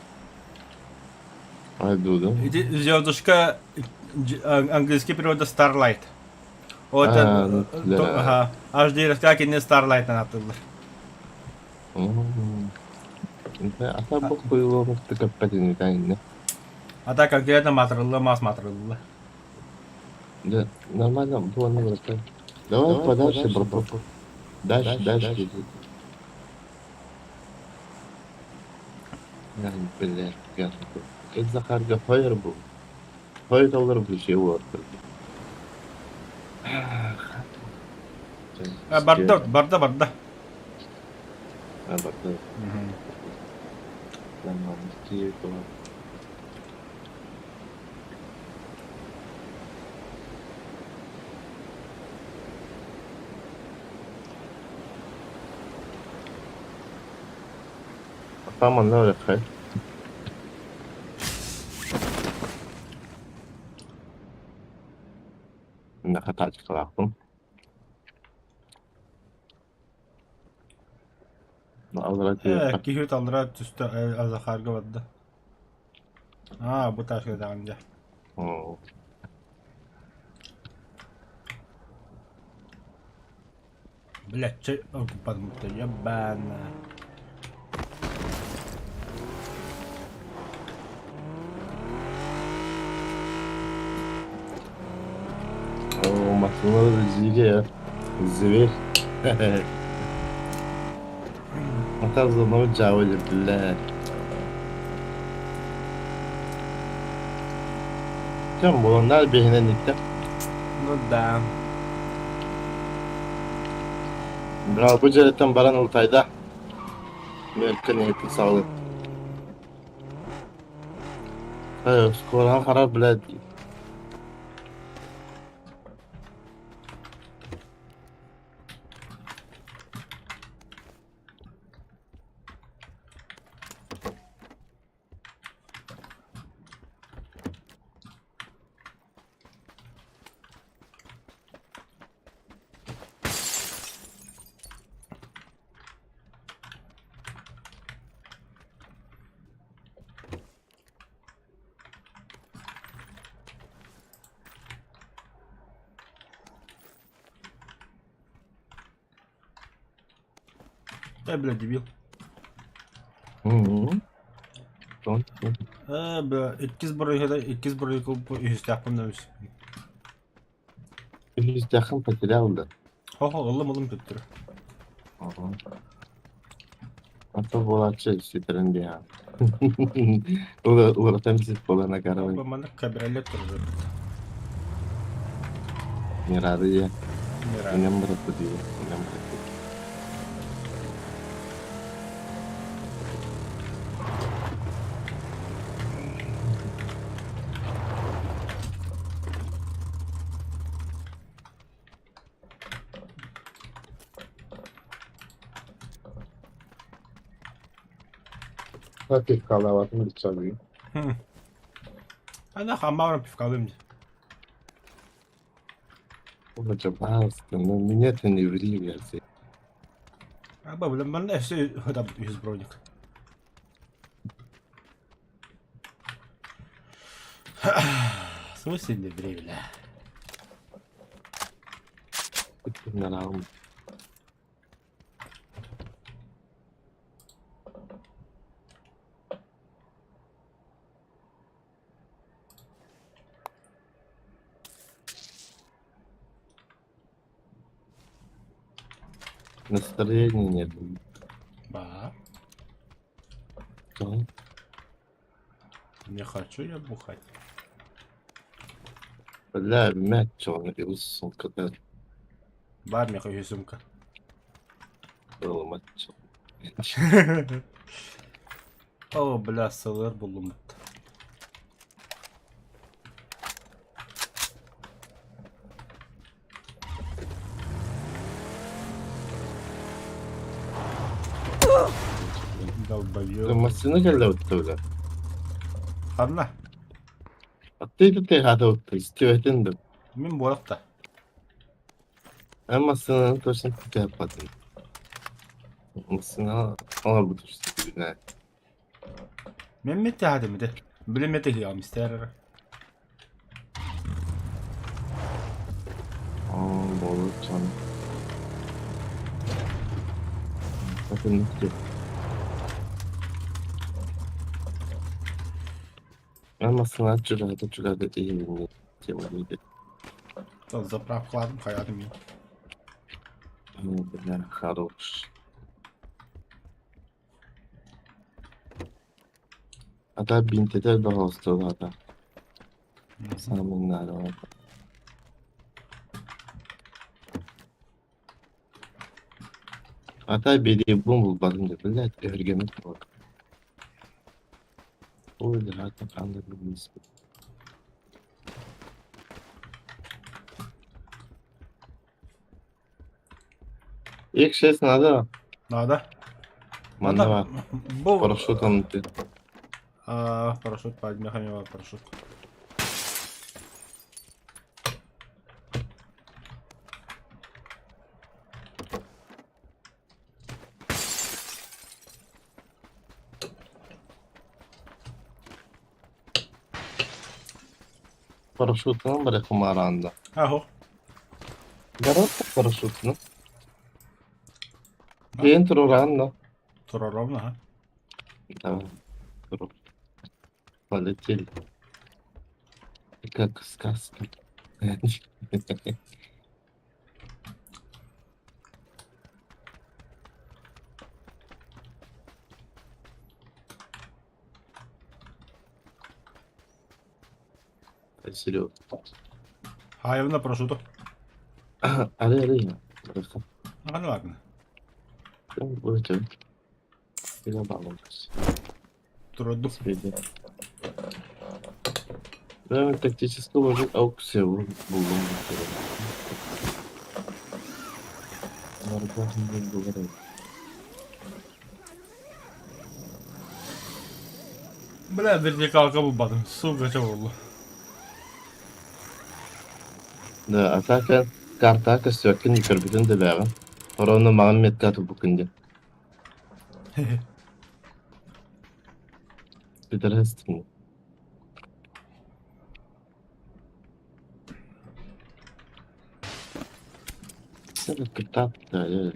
Ay dudum. Звездочка английский перевода Starlight. Вот это, HD раскаки не Starlight атыдылар. Asa bu kuyruğumuz tıkıp pedini de. Ата конкретно материалы, масс материалы. Да, нормально, было не бросай. Давай подальше, браток. Дальше иди. Yani böyle gerçekten. Zaharga hayır bu. Hayır olur bir şey var. Барда. Ha bak da tamam ki bu. Tamam ne olacak hayır? Ne kadar çıkacaktım? Allah diyor. Кихют алра түсті азахарга бадда. Bu taşkı da anca. Блядь, че окупант-то ебано. O maçları da zige ya. Zivir. Matar zorlamış cavacı bile. Can bulanlar behine nikte. Ну да. Bral bu ceretten baran oltayda. Mümkün niyeti sağlık. Hayır, skoran karar bile değil. Бля, дебил. Son. Бля, ikiz burayı kılıp üst yapım demiş. Yüz yakın petili aldı. Ылым götürü. Ata bolatçı sitirin ya. Uğratan bizi bolana karavay. Bu bana kabriolet durdu. Niradı ya. Mira. İnem bıraktı diyor. İnem bıraktı. Hafif kalavatını çalıyor. Ana хамаврам пивкалым. Acaba aslında niyetin ivri verse. Бля, бля, все хода из броник. В смысле не бля? Bütünden almış. Настроение нет. Ба. Да. Не хочу я бухать. Бля, мяч черный сон, когда Бар мне хочу сумка. был матч. О, бля, сылыр buldum. Долбоёб. Машина geldi oturdu. Ладно, Attıydı tehada oturdu. İstiyordu da. мен болықта. Ama sınavın toşun tutu yapadın. Sınav ona bu toşun gibi ne? Мен мете хадемде. Билем мете ги амистер. Bolu can. Bakın ne Ama sanat çocuklarda değil. Teoriydi. Заправкладым hayatım iyi. Бля, хорош. Hatta binteler daha hasta hatta. Sanımlar var. Hatta bir de bul bakın da bile örgümek var. O yüzden hatta kandı bir ismi. İlk şey sınavda Надо. manda var. Bu Paraşüt anlattı. парашют подмехами var парашют. Paraşütün bırakım aranda. Aho. Garantı paraşütünü. Enter oranda. Тура ровно, а? Tamam. Dur. Полетели. Как сказка. Серьезно. Hayvanla парашюту. Araya. Bırakın. Hadi bakın. Ben bu ötüm. Bir de bağlamışız. Туродук. Среди. Да, тактически ложит аукция buldum. $1 milyon. Bile bir kalka bulmadım. Su kaçak oldu. Да, атака карта sökün yukarı bütün de beraber. Oranı Muhammed katı bu kunde. Bir de restim. Evet, kitap da öyle.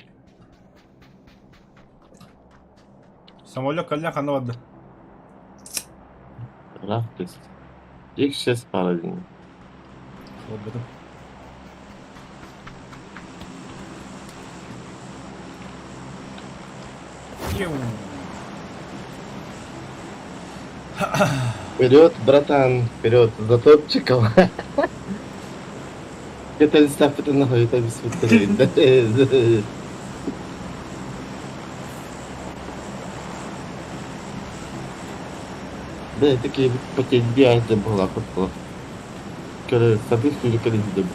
Самолет коляк ана vardı. Rahmet. İlk ses para dinle. Olmadı. Вперед, братан, вперед, за топчиком. Это не ставь это нахуй, это без футболин. Да, такие потенди, а это была футбол. Когда события или когда не добыл.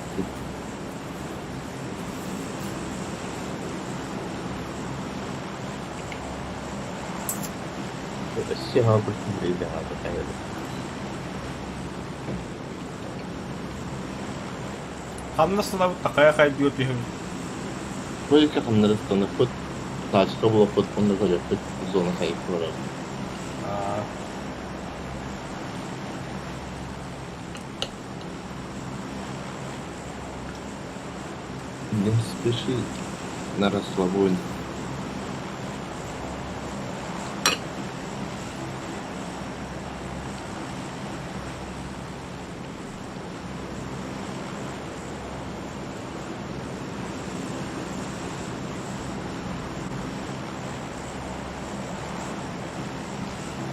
Все обычно ребята, такая. Hamla sınavı takaya kaydıyor bir hem. Böyle ki hamları sonra fut. Taçka bulup fut, onu da yapıp zona kayıp var. Не спеши на расслабоне.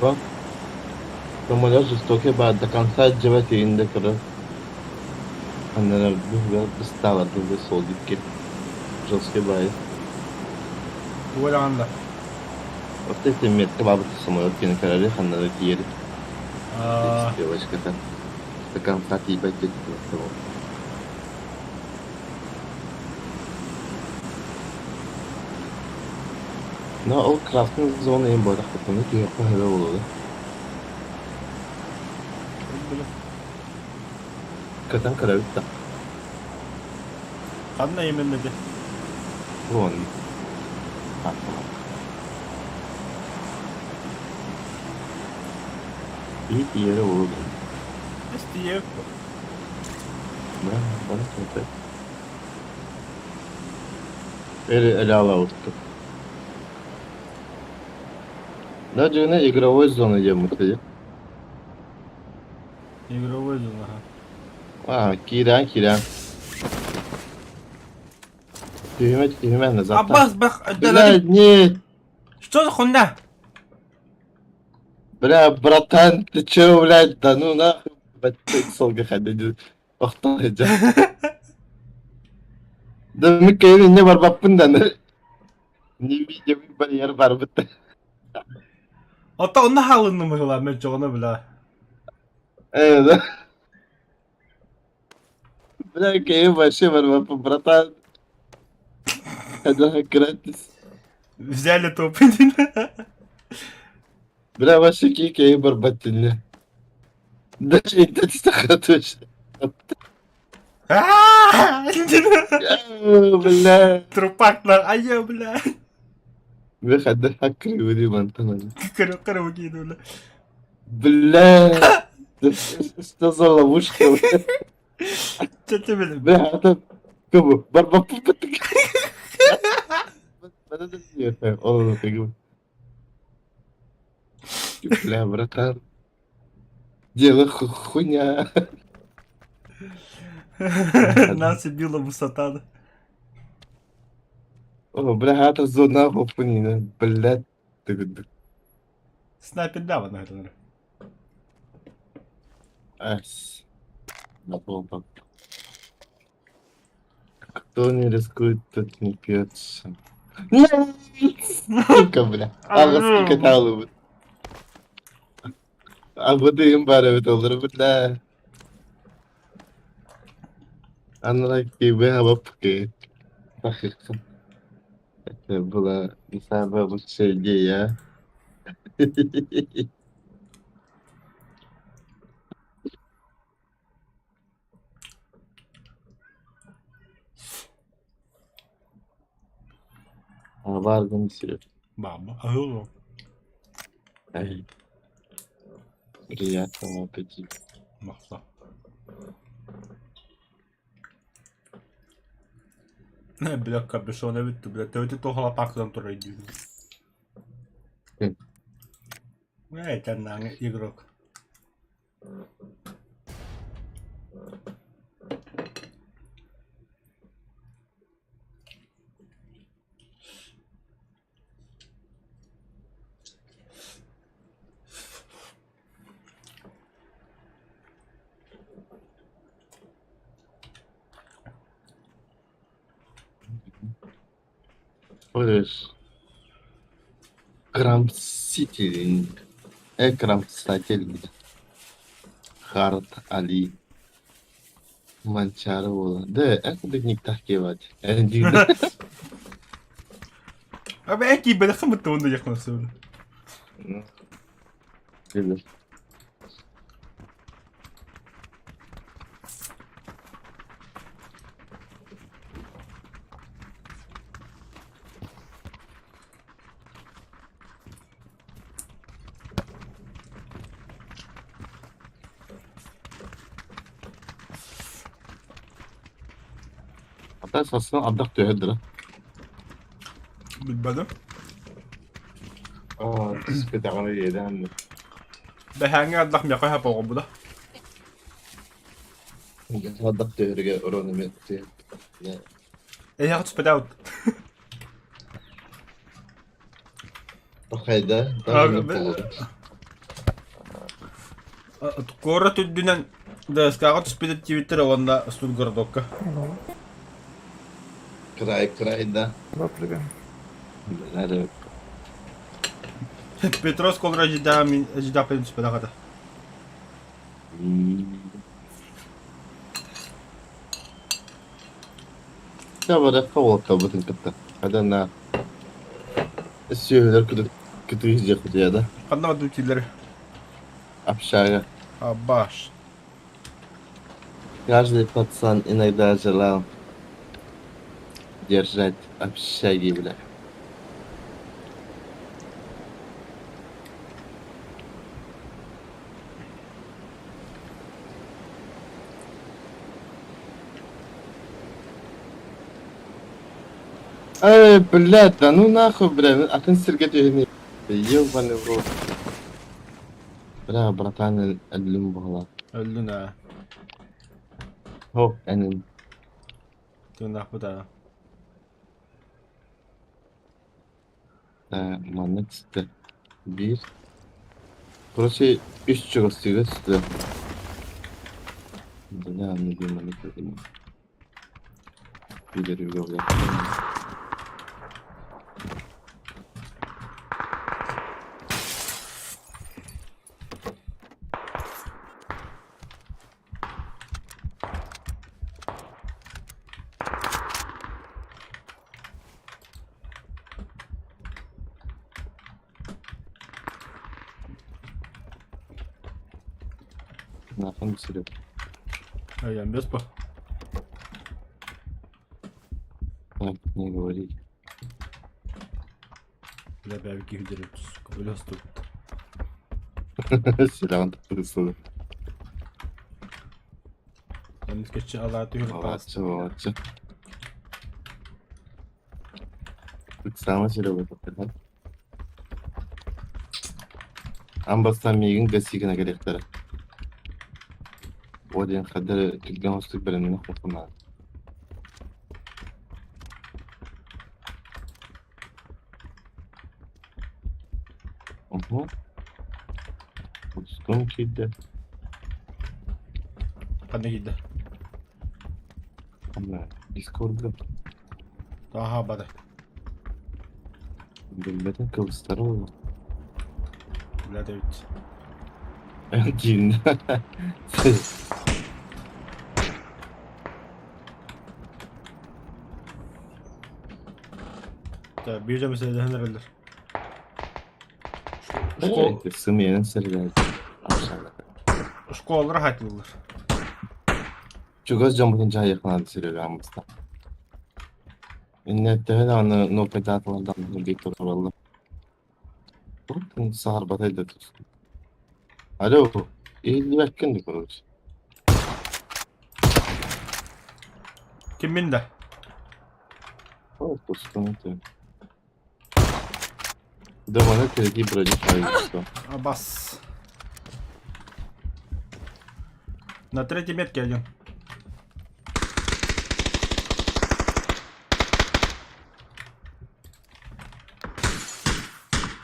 Вот. Самолет жестокий был до конца отживать и индекора. Она стала до солдатки. Жесткий бай. Duvar anda. Вот эти метки бабы самолет кинокарали, она тиери. Девочка-то. До конца ебать эти того. Но ол красный зона им бар, хатаны тиер пахала болду. Катан карабитта. Kadına yeminledi. Вон. И тиери болду. İsteyip. Да, бана ele ala uttu. Даже на игровой зоне я мутаю. Игровой зона, ага. Кирян. Тюрьма назад. Аббас, бах, Блядь, нет. Что за хуйня? Бля, братан, ты чё, блядь, да ну нахуй, блядь, ты солга ходить. Охтайда. Да мы кайли не бар баппын да. Невидимый барьер бар бітті. Ата онна халынны мыгыла, мен жоғына біла. Да. Бля, кайли вообще бар баппын, братан. Это гратис. Взяли топы. Бля, вообще кайли бар баттылы. Даже это точно. Бля. Трупак на, ая, бля. Выхода хакры выри мантана. Кыры выкиду, бля. Бля. Что за ловушка, бля? Че тебе, Бля, это... Кому? Барбапу потык. Он пигу. Бля, братан. Дело хуйня. Нас и била высота. О, бля, это зона хопанина. Бля. Снайпер дава на это, наверное. Ась. На бомба. Кто не рискует, тот не пьется. Сука, бля. Аллах каталывает. А вот и им барывает, бля. Она кибе бабки. Это была не самая лучшая идея. А варган все. Баба. Ага. Ай. Приятного аппетита. Махса. Не, бля, капюшон, vittu, bля, töitä tuolla pakkaan torjuu. Ei tänään igrok. Слышь, крамситель, крамсатель, Харт Али, Манчарова. Да, это не так кивать. Abi eki bela xamta wanda yakna soo. Hatta aslında abdak tüyedra. Bilmedim. Spetagana yedan. Behängi adlak miya kaya po bu da. Abdak tüyedra oranı metti. Я хочу спать out. Bakayda. Скоро тут динан да скажут спидет Твиттер ванда Стутгардокка. Край, да. Надо. Петрос колра жида пен спедагата. Ya bana kavalka batın kıtta. Hadi na. Sühüler kötü yiyecek ya da. Кандама дутилер. Общага. Абаш. Каждый пацан иногда желал держать общаги, бля. Эй, блядь, да ну нахуй, бля, а ты сергет ее ебаный в рот. Бля, братан, اللي مبغلا. Öldün ha. Hop enin. Tırnak bu da. Mannet işte. Bir. Burası üst çıkıyor üstü. Ne anladığım anlatayım. Bir yol yaptım. Ne yapalım sürüyor. Öyle без по. Ne говорить. Бля, belki gidiyoruz. Öyle hasta. Silahın tıpırısı. Ben geçe alatı yürüp bastım. Ağaççı. Sama silahı bakıyorum. Ambastan miyim gasigine gerekleri. Odin kadar tükkan hostuk berenini kapına. Hostum kiydi. Hadi gidelim. Ama Discord'da Daha bada. milletin kılıçları oldu. Bля, David. Cin. Ya bir mesela herhalde. Школ, Sımıyanın serileri. школалар хайтылар. Çok az camın yakın serileri amısda. İnnette de anı nopedatlardan bir torbalı. Bu sahar batay da tutsun. Alo. İyi bakın kuruluş. Kim bindi? O tutsun. Demana terki bırakıp sayıyorsun. Абас. На третьей метке один.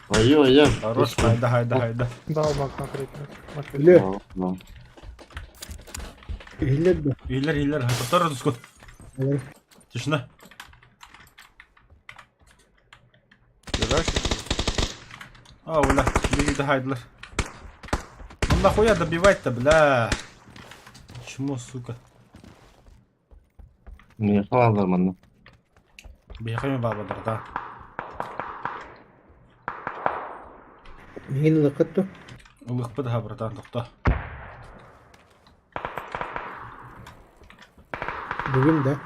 Ой-ой-ой. Хорош, хайда. Дал бак на третью. Ийлер. Который тускут. Тишина. А, бля, беги да хайдлер. Он нахуя добивать-то, бля? Чему, сука? Niye falanlar bana? Бегай баба, да. Мин лыкытту. Улыхпы да, братан, токта. Бүгін да.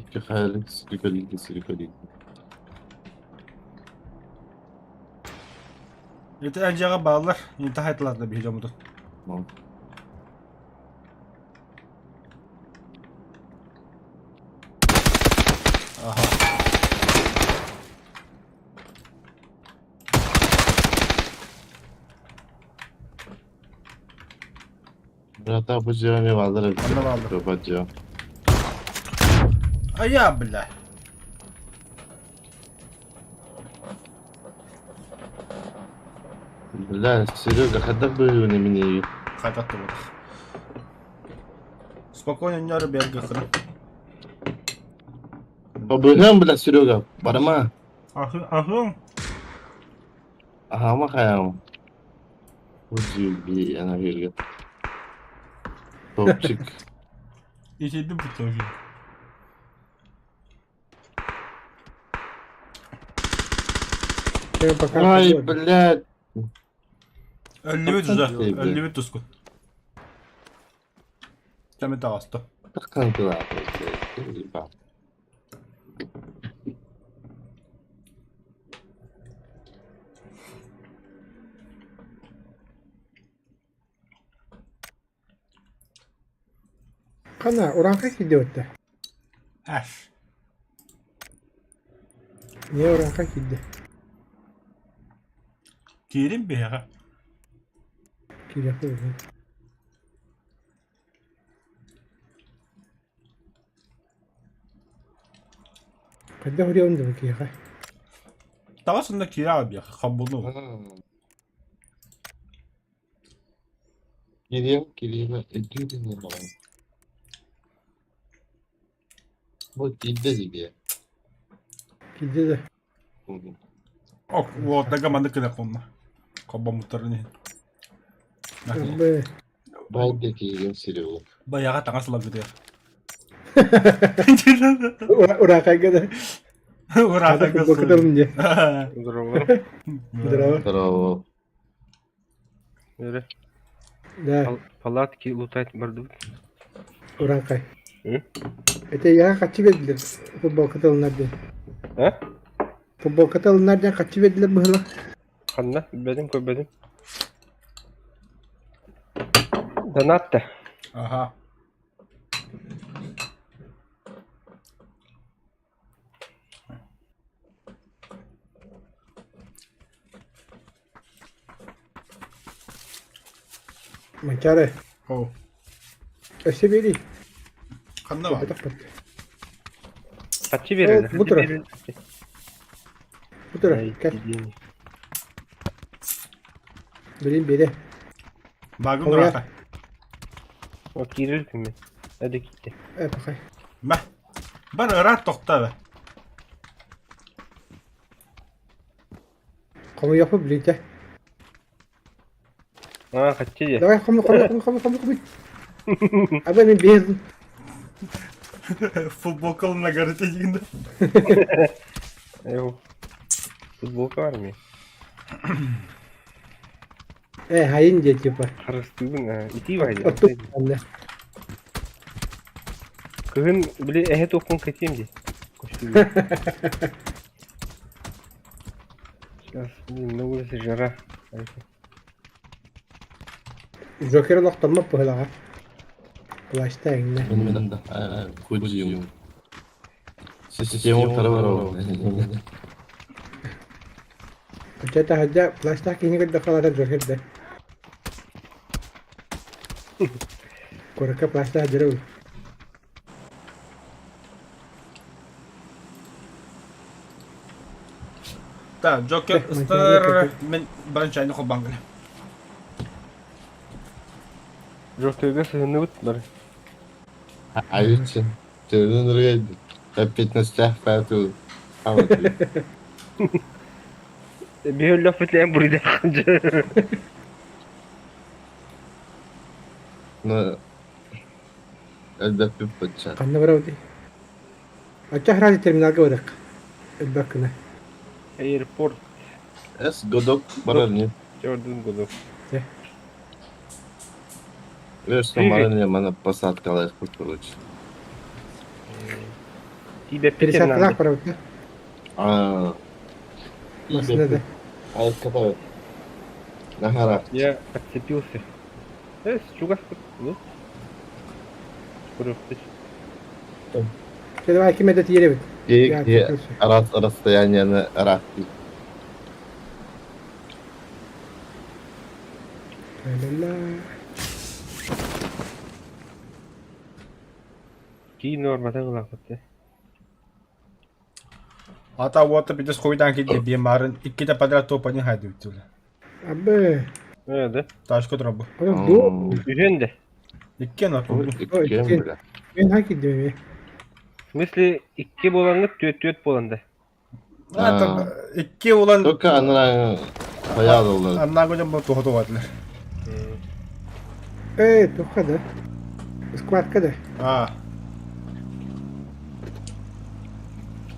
İki hayalet sürükoliydi. Это анжаға балалар, енді хайтыларды бейжам ұды. Tamam. Aha. Brata yapacağım ya vardır. Anne vardır. Yapacağım. Ay ya bля. Бля, Серега, когда были на меня? Хайтатты бұдық. Спокойно неры бергі қыры. Побыгам, бля, Серега. Барама. Ахын. Ага, махаям. Узи, она верит. Топчик. И тебе бы тоже. Я пока Ай, погода. блядь. 50 уже. Ey be. 50 туску. Кәме тағасты. Такан дела, блядь. Ебать. Kana oranka gidiyor da. Ash. Niye oranka gidiyor? Girin bir ya. Gidiyor. Kada hori onda bu ki. Tavasında kira abi ya. Kabulu. Geliyor. Ediyor ne bana. Bu dilde gibi. Gidiyor da. Ok, wo daga mandık ne konma. Kabba mutarını. Abi. Ben de geliyorum siliyor. Bayağı tangas lagu dia. Oranka gada. Urasa Kada futbol katalım diye. Dur oğlum. Bravo. Bravo. Yürü. Da Palatki Lutayt Bardu. oranka. Hı? Ete ya kaçı verdiler futbol katalımlar diye. He? Futbol katalımlar diye kaçı verdiler bu hıla. Kanna benim koy benim. Danatta. Aha. Mancara. Oh. Öse beri. Kanda var. Kaçı verir? Evet, bu taraf. Bu taraf. Gel. Vereyim beri. Bagım Oraya. urasa. O girir mi? Hadi gitti. Bakay. Bah. Ben rahat tokta be. Kamu yapıp birlikte. Aa kaçı ya. Davay kamu. Abi benim beyazım. Futbol kalınla gazeteciliğinde. Yok. Futbol var mı? Hain diye yapar. Karıştırdın ha. İti var ya. Otur. Anne. Kızın bile ehe topun kaçayım diye. Koşturuyor. Ne burası jara. Joker'e noktalma bu hıla. Ulaştı eline. Benim de. Kucuyum. Sistem tarafı var o. Uçata hacca plastik ini kadar kalara Joker'de. Korka plastik hacca ol. Ta Joker star men branchayını ko bangla. Joker'ga sığındı butlar. Hayır için. Çözün oraya. Hep fitness tahfatu. Ama Bir laf etleyen buraya kanca. ne? Elde bir bıçak. Kanna bravo di. Acca haraji terminal ka wadak. Bakına. Airport. Es godok barani. Gördüm bunu. Версия марания mana посадка kurtuluş. Тебе Пересадка bravo di. Aa. Masına da. Ay kapat. Nahara. Я отцепился. Чугас. Ну. Просто. Şöyle belki medet yere bit. Geyik diye arası yan yana arat. La. Ки нормадан кылакытты. Ata wata pitas koydan ki de bir marın iki de padra topani haydi bitti. Abi. Öyle. Taş kadar bu. Oğlum bu. Üzerinde. İki ne oldu? İkkem bile. Ben hak diyorum ya. В смысле, iki bolanı töt bolandı. Ata iki olan Çok anılan bayağı olur. anlar kocan bu tohtu vardılar. O kadar. Squad kadar. Ha.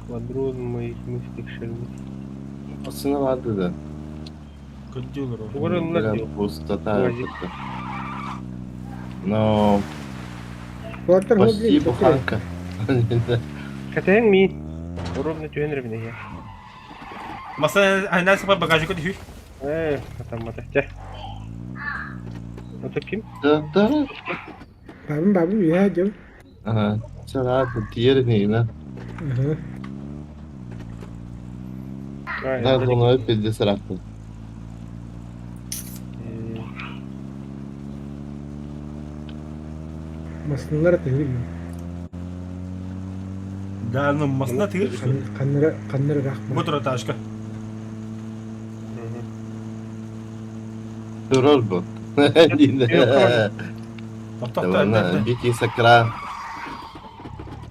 Квадрон моих мыслей шерми. Aslında vardı da. Kötü olur o. Oralar Biraz diyor. postata Vazif. yaptı. No. Squad'lar hızlı değil. Спасибо, Ханка. Katayın mı? Ровно тюенер bile ya. Masa hani sabah bagajı kötü hü. Atamadı. Gel. O da kim? Да. Babım ya diyor. Ага. Чага, тиерни, на. Ага. Да, думаю, 50 раз. Масналар тегил. Да, ну масна тегил. Каннара рахма. Бутра ташка. Durur bu. Топ Tamam, biti sakran.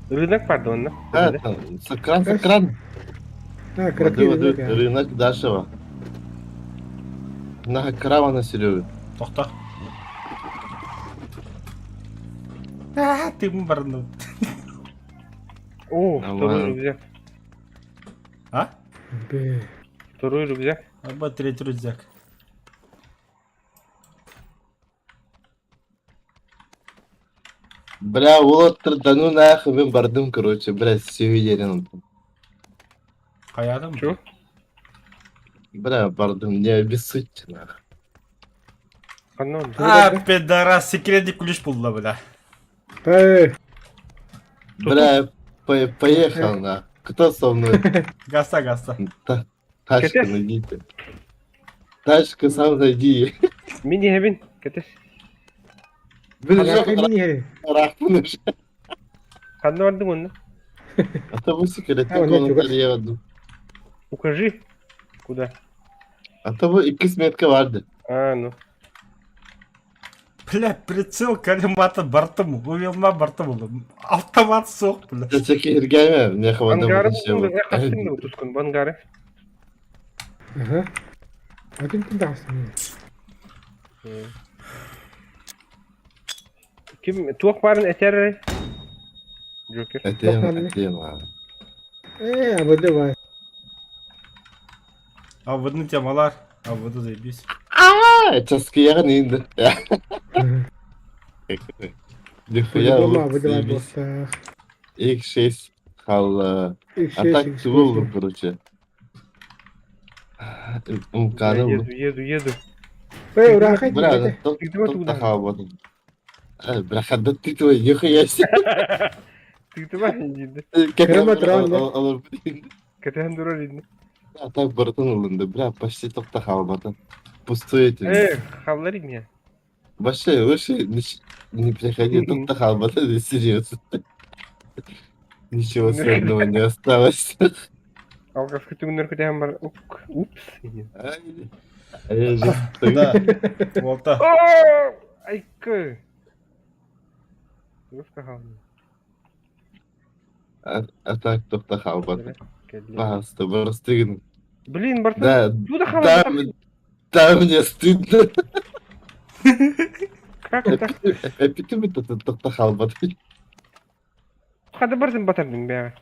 Рынок, пардон, Ha, tamam. Sakran. А, Воды, кракли воды, рынок. рынок Дашева. На крава Серега. Тохта. А, ты барну. О, Нормально. второй рюкзак. А? Бе. Второй рюкзак. Аба третий рюкзак. Бля, вот да ну нахуй мен бардым, короче, бля, севидерин. Хаятым. Чё? Бля, бардым, не обессудьте, нахуй. Канон. А, пидорас, секретный ключ пулла, бля. Бе. Бля, поехал, нахуй. Кто со мной? Гаста. Тачка, Кетес? найдите. Тачка, сам найди. Мини хебин. Кетес. Бля, Кракли жоқ, мини хере. рахтын уже. Канон вардың оны. Автобус секретный А, он комнатада этюгас. ебаdım. Укажи. Куда? Автобус 2 метка vardı. А, ну. Бля, прицел калимата бартым. Увелма бартым. Автомат соқ, бля. Çekir gelme. Ne havada Ангары bir şey болду. var. Кастың да тускун, бангары. Ага. Один тындағасын. Ким туақ барын этер. Джокер. Eteyim abi. Абыды бар. А водны темалар. А воды заебись. Çaskıya indi. Nüfuya Абыды olur. бар болса. İlk şey kallı. Их Атак шесть. тывы olur, короче. İmkanı olur. Еду. Бе, урахай. Бля, Ты давай тут туда. хаваdım. Бля, хадда ты твой, нихуя себе. Ты давай иди. Километр, да? Olur. Катан дура видно. Атак бартын olundu. Бля, почти топта хаваdım. Пустой эти. Хавлари меня. Вообще, лучше не приходи, тут хаваdım, серьезно. Ничего средного не осталось. Алгавка ты умер, хотя бар. Упс. А я же стою. Да. Волта. Айка. Руска хавлари. А так топта хаваdım. Пожалуйста, простыгну. Блин, Бартон. Да, Туда хавлари. да, мне стыдно. Как это? Эпитем это топта хаваdım. Хада бардым батардым бяга.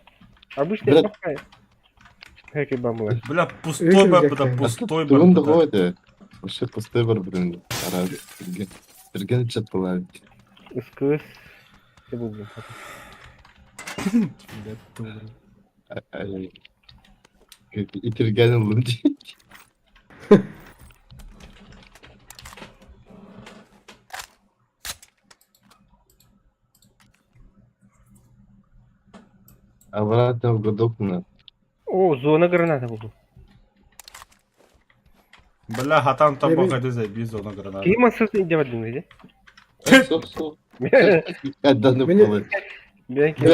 Обычно Брат. бахай. Хэки бамбула. Бля, пустой бы, бля, пустой бы. Бүгін қойды. Вообще пустой бар бүгін. Арады. Бірген чат болады. Искыс. Ты был, блин. İtirgen oldum diye. Обратно в годовку. О, зона граната был. Бля, хатан там походи заебись, зона граната. Ким асысын деп адым иде. Сол. Каданып Мені- қалады. Мен ким.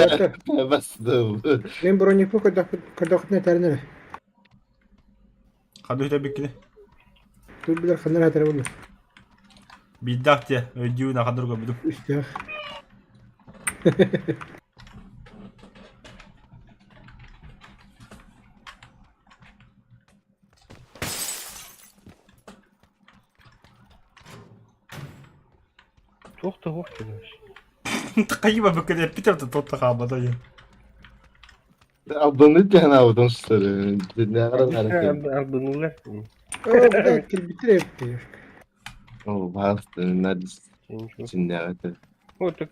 Бля, бастым. Мен бронепу кырдоқытына тәріне. Хады өте беккіне. Тут билер қандар хатары болу. Биддақ те, өйдеуін ақадыр көбідім. Үстіғ. Тоқта. Қайыма беккіне, питерді тотта қабада ен. Абыны тен аудың шылары. Ne kadar Алдынулар. О, блядь, келбітір епті. O bastı. Neredesin? Ничего. Şimdi evet. Вот так.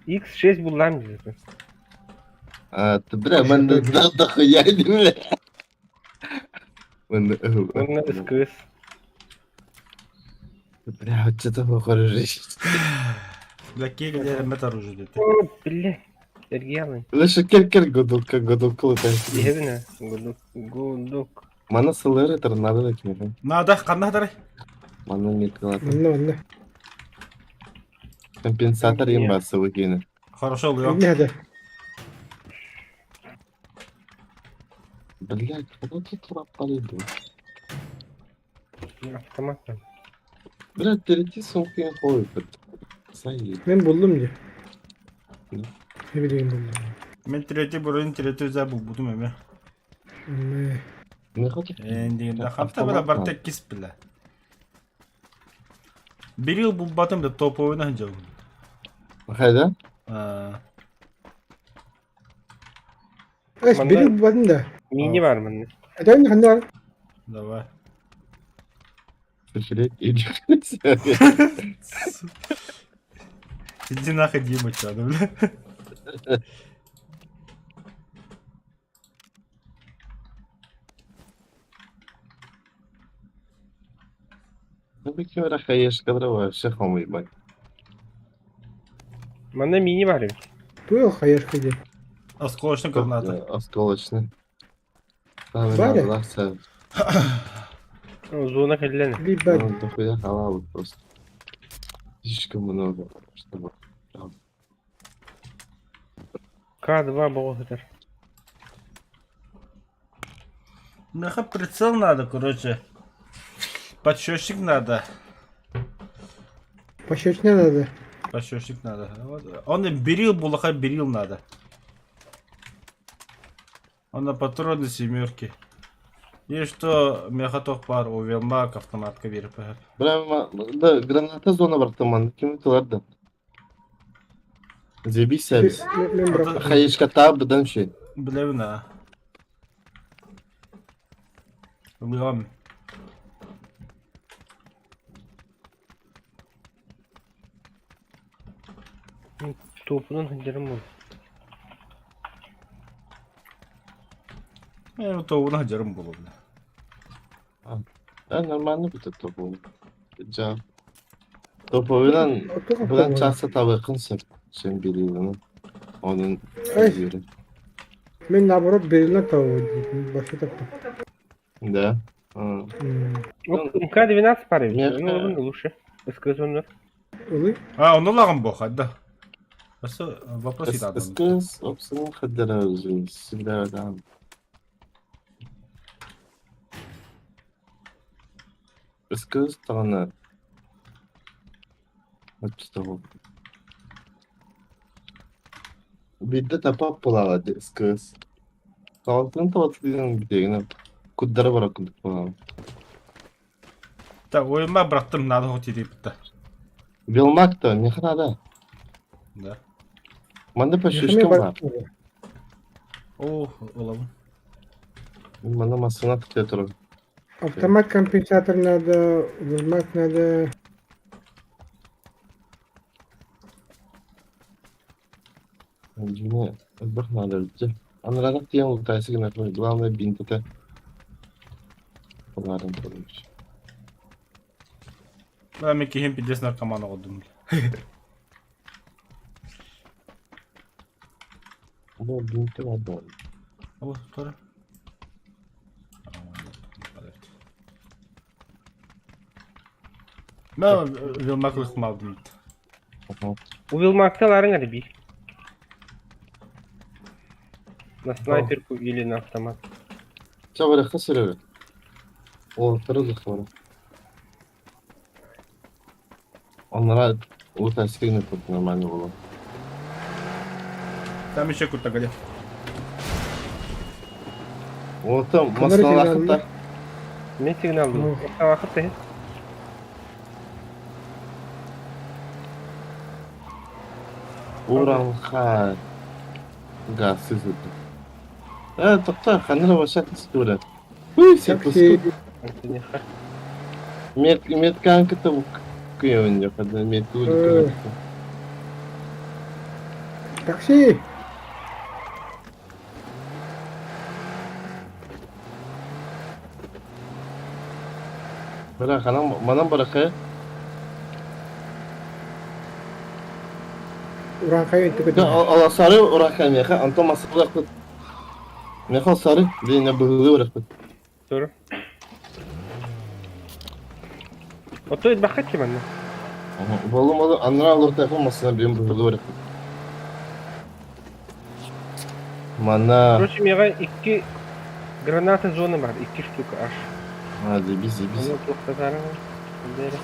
X6 булам деді. А, ты бля, мен de да хуя değil. Мен Оны СКС. Бля, что-то похоже. Black'e gidelim metar ucu dedi. О, бля. Сергей Алын. Лише кер годулка летает. Ебина. Гудук. Гудук. Мана сылыры торнадо да кеме. Nada, kanna hadare. Мана не калата. Вон. Компенсатор им басы выкину. Хорошо oluyor. Не هذا. Блядь, куда ты туда полиду? Автомат. Блядь, перейти сумки ходит. Sayı. Ben buldum diyor. Ne? Ne bileyim buldum. Ben tireti buranın tireti özel buldum emi. Ne? Ne kadar? Endiyinde hafta beraber tek kis bile. Bir yıl bu batım da top oynayınca. Hayda. Evet Bana- biri buldum da. Mini var mı? Eden ne var? Давай. Sıçrayıp iyice. Иди нахуй, Дима, чё, да, бля? Tabii ki öyle hayır kadar var. Şey olmuyor bak. Bana mini var ya. Bu yok hayır kedi. Осколочный граната. Осколочный. Tamam Var ya. Allah sev. Зона хеллена. Bir ben. Ну, дохуя халавы просто. Слишком много, чтобы... К2 богатыр. Нахуй прицел надо, короче. Подсчетчик надо. Пощечина надо. Подсчетчик надо. Вот. Он и берил, булаха берил надо. Он на патроны семерки. И что, мехаток пар, у Велмак автоматка верит. Прямо, да, граната зона братан, kim tutardı. Zebi servis. Ben bıraktım. Hayır kata buradan şey. Блевна. Убиваем. Topunun hıncırım bu. Ну, то у нас жаром было, бля. Нормально bir top oldu. Can. Top oyundan buradan çarsa tabi yakınsın. Sen bir yılını. Onun Ay. göre. Ben naborot birinden tavuğu. Başka taktım. Да. А. Вот МК-12 пары. Нет, Ну, он лучше. СК-1. Oluyor. А, он лагом бог, да. Вопрос и надо. Kız opsiyonu kadar özür. Sizlerden. Kız tane. Açtı. Bir de tapap bulamadı kız. Kalktığın tavatlıydın bir de kudlara bırakıldık falan. Так, ойма братым надо хоть иди бітті. Bilmek de ne kadar da. Да. Bende Yakınıya paşuşkum var. bıraktım. О, оламын. Bana masana tıklatırım. Автомат компенсатор надо. Вырмак надо. Yine bak надо önce. Anlarak diye ultaysı gibi yapıyor. Glavne bintete. Bunların kurmuş. Да, мен кейін пидес наркоманы қылдым. Bu binti var da. О, тора. Мен велмаклық малдым. У Вилмакталарың әлі бей. На снайперку или на автомат. Çabuk kısırıyor. O tırılık var. Onlara ultaysı gibi yapıyor normalde olan. Там еще куда где. O tam Kamera masana kenarında. lakıtlar. Ne signal bu? Oh. Orta vakit de. Uğran ha. Gazsız ödü. Evet doktor kanına başak istiyorlar. Uy sen Taksi. kusku. Met kanka tavuk. Kıyavın yok hadi met Evet. Taksi. Bırak anam bana bırak ya. Uran kayın tıkı Ya ala sarı orakan meha anto masık bırakıp. Meha sarı dine bıhılı bırakıp. Dur. Oto itbaqqa ki bende. Bolum oğlum anına alır takım masına benim bıhılı bırakıp. Mana Короче, мега 2 граната зоны бар, 2 штука аж. hadi bizi. Оно тоқтатарым. Бері.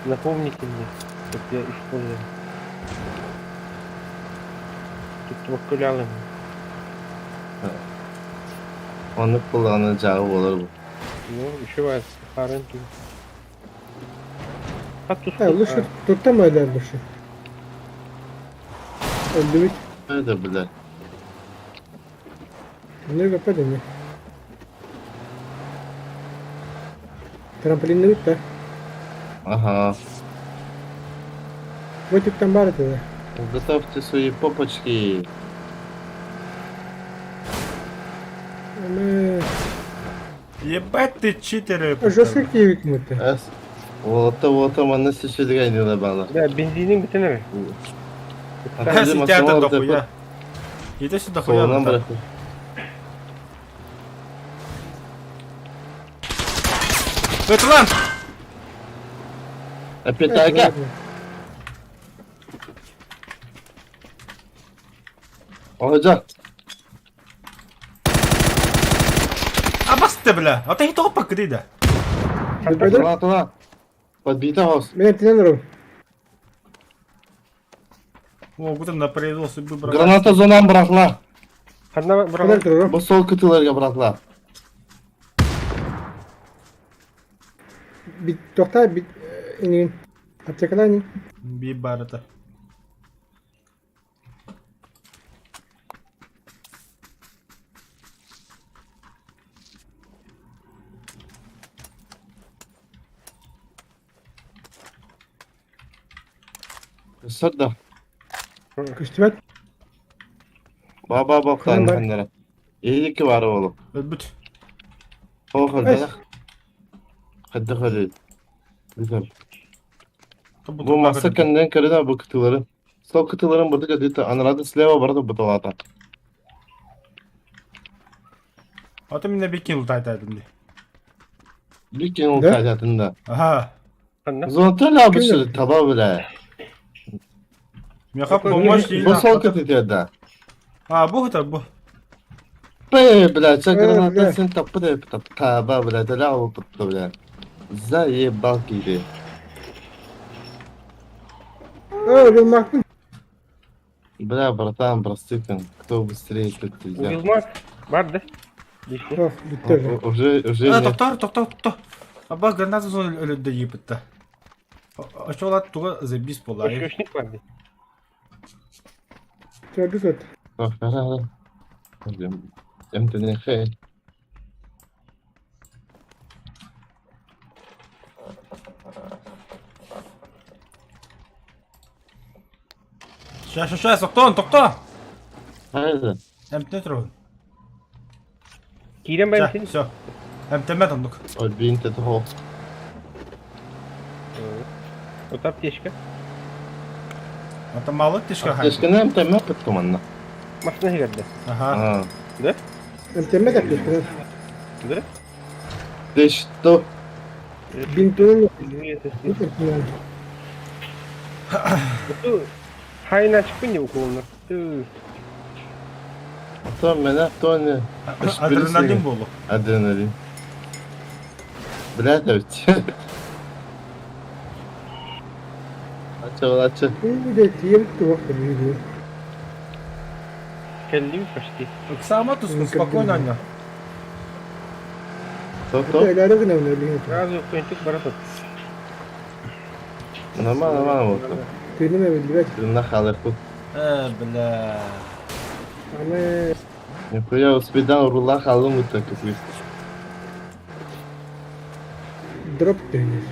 Напомните мне, как я использую. Тут твоккулялым. Onu kullanacağı olur bu. Ну, еще раз, харенки. Кактус. Ha Lushu tuttu öyle Lushu? Öldü bit. Öyle bile. Ne yapalım ya? Trampolinle bit de. Ага. Вот их там бары тогда. Готовьте свои попочки. Она... Ебать ты читеры. Жестко кивик мы-то. Es. Вот она сейчас гайнила бала. Да, бензинин бітінер. Сидят дохуя. Иди сюда хуя. Солонан бırakın. Это lan! Опять так. Hoca. А бас ты, бля! А ты и топа крида. Туда. Подбита хос. Меня тренером. О, будем напрягался бы брать. Granata zonan bırakla. Қадна Кадар бұраған. тренером. Bu sol kutularga bırakla. Бит тохта бит инин. Аптекалани. Би барата. Sırda. Кыстыбат. Baba bak Tamam, ben- kendine. İyilik ki var oğlum. Öbüt. O kadar. Ay. Hadi. Güzel. Bu masa kendinden kırdı bu kutuları. Sol kutuların burada kadar anladı sleva burada bu tavata. А ты меня бикинул тайтайдым ди. Bir gün o Ne? hayatında. Ага. Қадна. Zontel abi şu taba bile. Меня как Какой помочь же- и Bu sol kutuda. А, бог это, бог. Be bile sen granatı bile. sen tapı da taba bile de la o tuttu bile. Zayi balkiydi. О, был Махмуд. Бля, братан, простите, кто быстрее тут взял. Уилмак. Бар, да? Дишки. О, бит тоже. Уже А, нет. тоқтар. Аба граната зон өлөдө епітті. Ошолат туга забис полай. Өшкөшник бар, да? Что бит? Эмтэ нехэ. Сейчас, тоқта. Хайда. Эмтне тұрын. Кирен бән сен? Все. Эмтеме тондук. Ой, бинте toho. От аптечка. Это мало тишка хай. Keşke ne emte mi yapıttım anna. Машина geldi. Ага. Ha. Да? أنت ما تكتب. Да? Deşto. بنتون. Ту хайна çıkınca okulunu. Ту. To mene to ne. Адреналин болу. Adrenalin. Bля, evet. Açı. إيه تيم توقف الفيديو. Kellim почти. Сама тут спокойно, Аня. Top. لا رغنا من اللي هنا. Сразу көнтүк барасат. Normal. تينما بالبيت. Tırnak alır bu. Бля. أنا Nihуя успедан рула халым это как дроп теннис.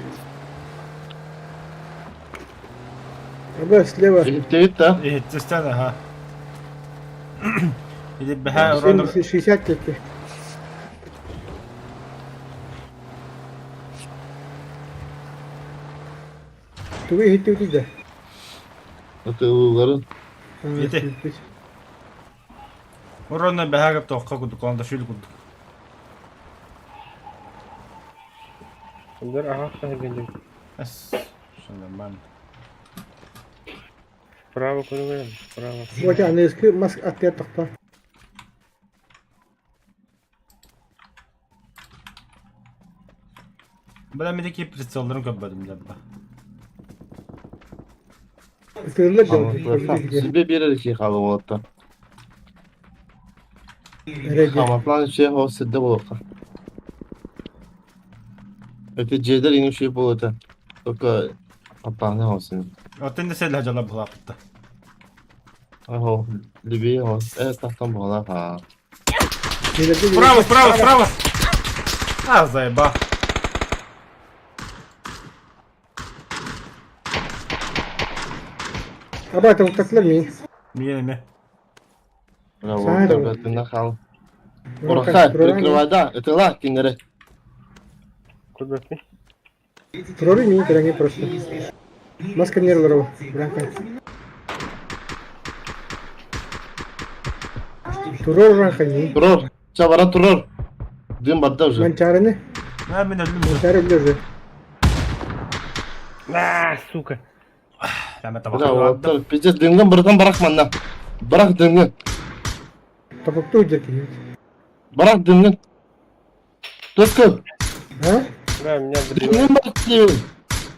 أبغى слева. Gitti da. إيه تستنى ها. إذا بها رونر. 60 كيكة. تبي هي تبي ده. Atılların. Yedi. Orada behagap toqqa kuduk, onda şöyle kuduk. Bunlar aha geldi. Es. Şundan ben. Справа куда выйдем? Справа. Вот английский маск ответ тақпа. Ben bir de pritsonlarım köpbedim de. Tırla Tamam. gördüm. Sibe bir şey kaldı orada. Nereye? Kamatlan şey o sidde bu. Öte ceder inin şey bu orada. Toka apane olsun. Otten de sen hacala bu hafta. Aho. Libi o. Tahtan bu ha. Bravo, bravo, bravo. А, заеба. Ama tam taklar mı? Мие не. Bravo. Sağ ol. Tabletinde kal. Orha, прикрывай, это ла, кинере. Куда ты? Прори ми, дороги просто. Маска не ролова. Бранка. Turor ranka ni. Turur. Çabara turur. Dün barda уже. Mançare ne? Ha, ben öldüm. Mançare biliyoruz. А, сука. Lamet Bravo. tabak. Tur. Pijaz dünden bırakma lan. Bırak dünden. Tapakta olacak ki. Bırak dünden. Tutkul. Ha? Да, меня добивай. Dünden bırak diyor.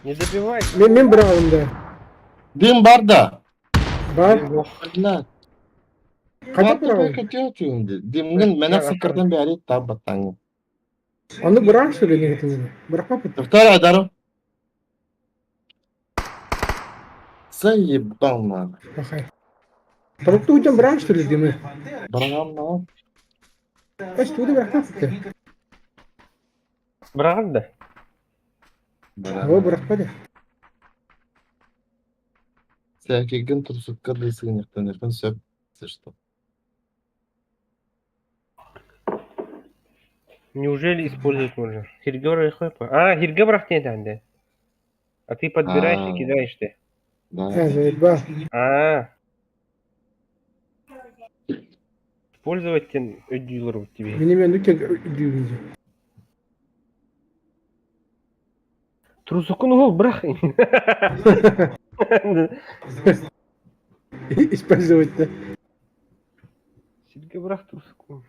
Не добивай. Ben bravo da. Dün barda. Var. Lan. Kaç bravo? Kötü şimdi. Dünden menak sıkırdan beri tabattan. Onu bırak söyle ne getirdi. Bırakma pıtı. Doktor adarım. Заебал, man. Bakay. Tapakta olacak bırak söyle değil mi? Bırakam lan. Kaç tuğdu bırakma pıtı. Брат, да? O bırakma da. Всякий gün tursuk kırlısın yaktan söp. Что? Неужели использовать можно? Хиргера и хэпа. А, Хирге брат не данде. А ты подбираешь и кидаешь ты. Да. Ha zeyba. А. Использовать ödüyorlar bu тебе. Benim yanındaki düğünce. Трусукун гол брах. Использовать да. Хирге брах трусукун.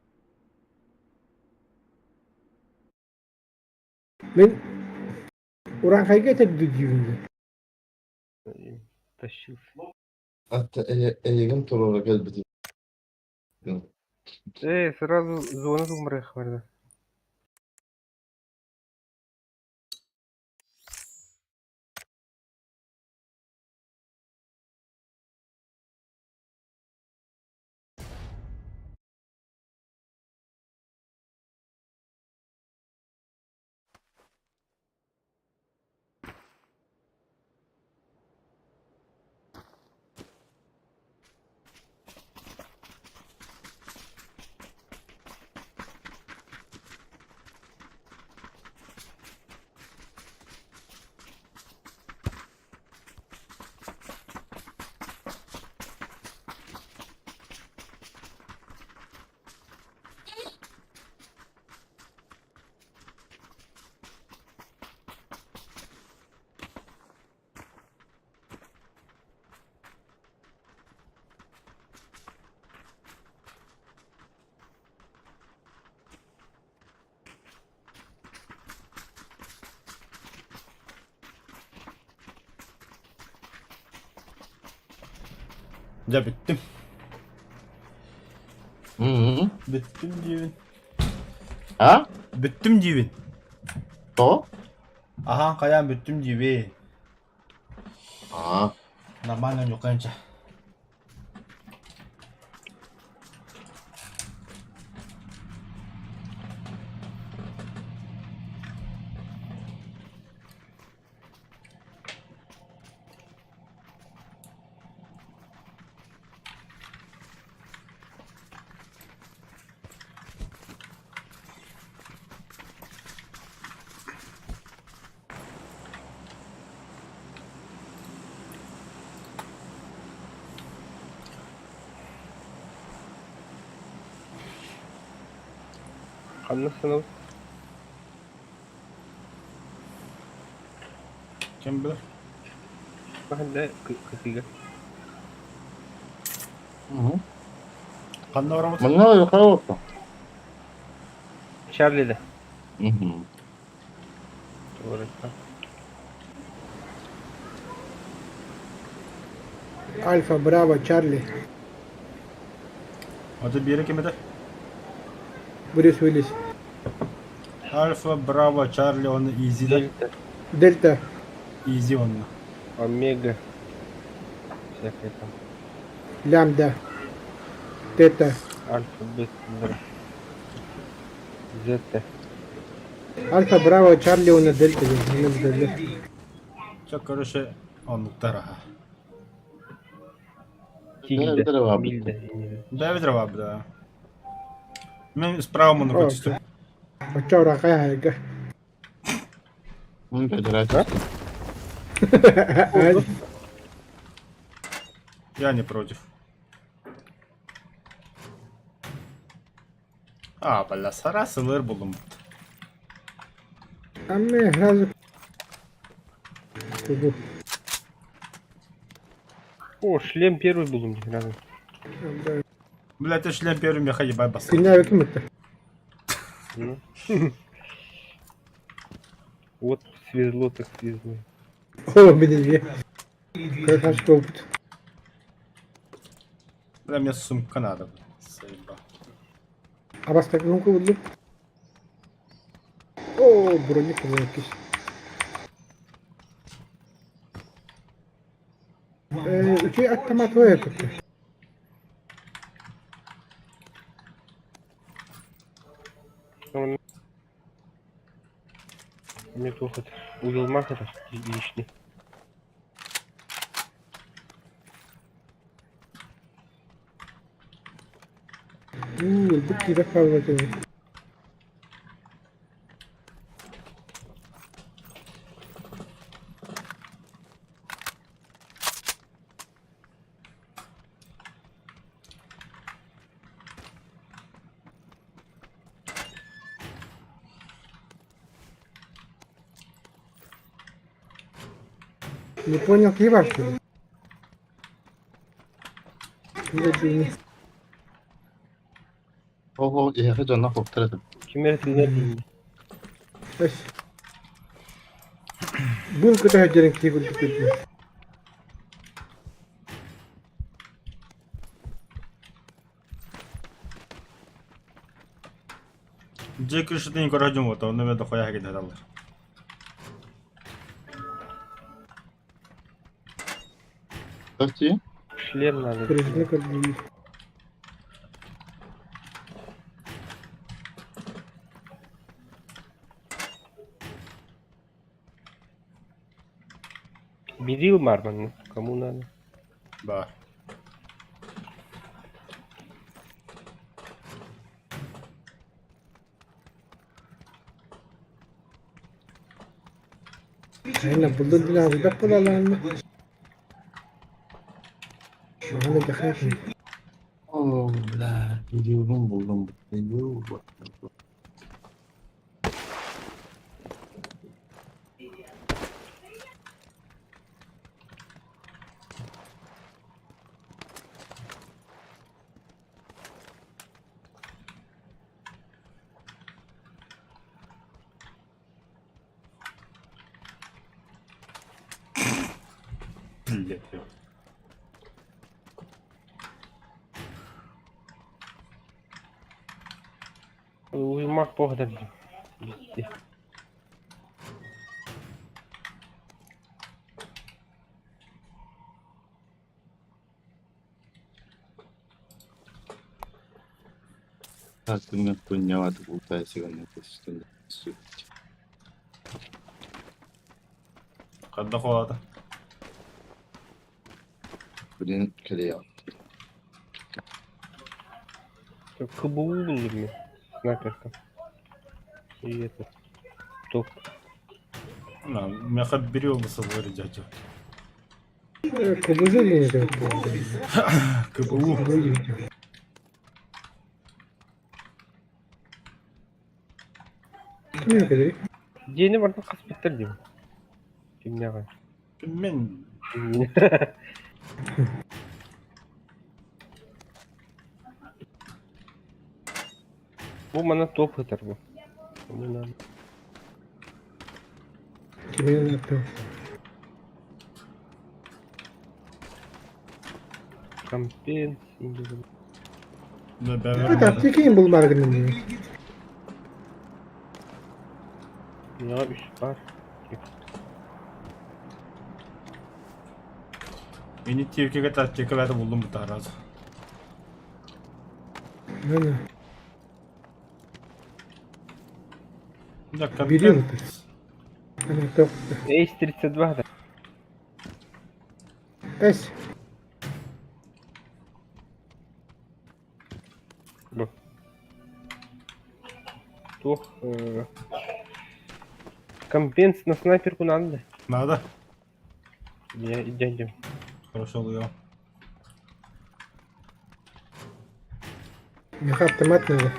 Ben Uran kayga teddi düğünce. Тащился. Hatta eğim turura gelbedi. Сразу зона умрэх vardı. Ya bittim. Hı. Bittim civin. Ha? Bittim civin. To? Aha kayağım bittim civi. Aa. Namanya yok kanca. Anlasana. Kim bilir? Ben de kıkıga. Kanına uğramadı. Bunlar yukarı olsun. Charlie'de. Hı hı. Doğru. Alfa, Bravo, Charlie. Hadi bir yere kim eder? Bruce Willis. Alfa, Bravo, Charlie onu easy'de. Delta. Delta. Easy onunla. Omega. Всякое там. Lambda. Theta. Альфа, бета, зета. Alfa, Bravo, Charlie ona Delta diyor. Çok karışı onlukta raha. Тильда. это раб. Мильда. Да, відрива буде. Ми справа можна О, почистити. Почав ракая. Bunu federasyon. Я не против. Бля, сара сылыр buldum. Ama herhalde bu. О, шлем первый был у меня. Рядом. Бля, ты шлем первым я ебай бас. Dünya hükümeti. Ну. Вот свезло так свезло. O benim ya. Kaç koptu. Бля, мне сумка надо. Заебал. Abbas takımı buldum. Oo, bronik bronik. Üçü автомат yaptı. Он- Мне плохо. Угол махера лишний. Bu gibi fazla değil. Не понял, какие ваши? Oho, yakı canına koptaradım. Кемер тренер. Был куда один кивы такой. Джек решит не короче вот, он наверное дохуя хагит хадалар. Kaçtı? Шлем надо. Прижми как бы. Берил Марман. Ну, кому надо? Бар. Aynen buldun diye bir bulalım mı? Şu anda bakayım. Oo, bla, biliyorum buldum. Biliyorum. Блять. Uyumak bu kadar. Bitti. Aklımda punyavada bu sigaranın üstünde. Kadda kovaladı. Bunun kere КБУ буldum ya. Снайперка. И это. Топ. Я беру сылыр дядя. Kubuzu mu yedi? КБУ. Ne kadar? Yeni bardak kısmetler diyeyim. Kim ne var? Men Bu bana top atar bu. Bunu Kimin yapıyor? Kampen. ve Ne kadar tekeyim bulmar gününde. Ya üç var. Beni Türkiye'ye tatlıya verdi buldum bu tarzı. Ne? Bir dakika. Biliyor musun? Hani yok. A32 ده. Es. Bu. Тух. Компенс на снайперку надо. Надо. Я дядя. Хорошо oluyor. Ne автомат надо.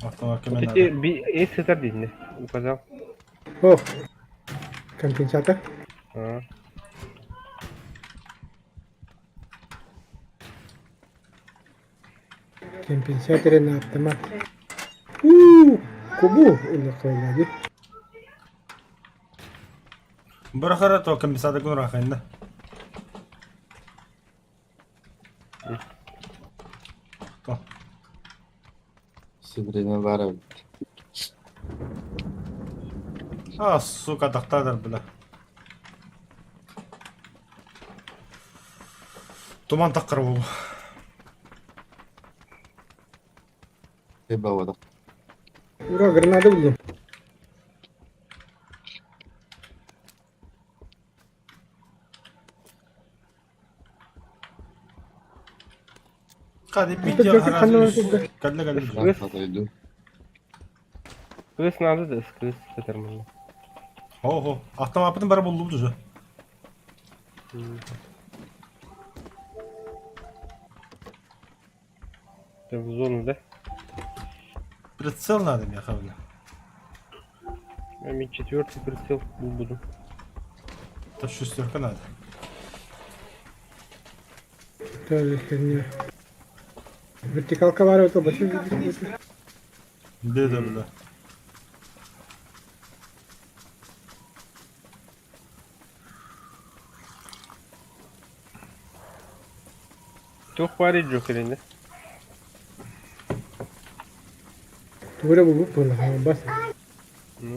Автомат Вот hemen эти надо. A-сетер дейін. Указал. Oh. Компенсатор. А. Компенсатор на автомат. Кубу. Или koymadı. Bırakır to kim sadece gün rakayında. To. Sidrine var abi. Ah su kadaktadır bile. Duman takır bu. Hep havada. Ura granada buldum. Hadi bir Burada ya çok kanlı herhalde. oldu. Geldi geldi. Ben sataydım. Кыс надо да, кыс сетер можно. Ho ho. Автоматın bari buldu buducu. Это в зону, да? Прицел надо ya havada. А мне четвертый прицел буду. Da şüstürka надо. Тоже херня. Вертикалка var orada başı. Dedi bile. Çok var ya Joker'inde. Duvara bulup bunu. Bas. Hı.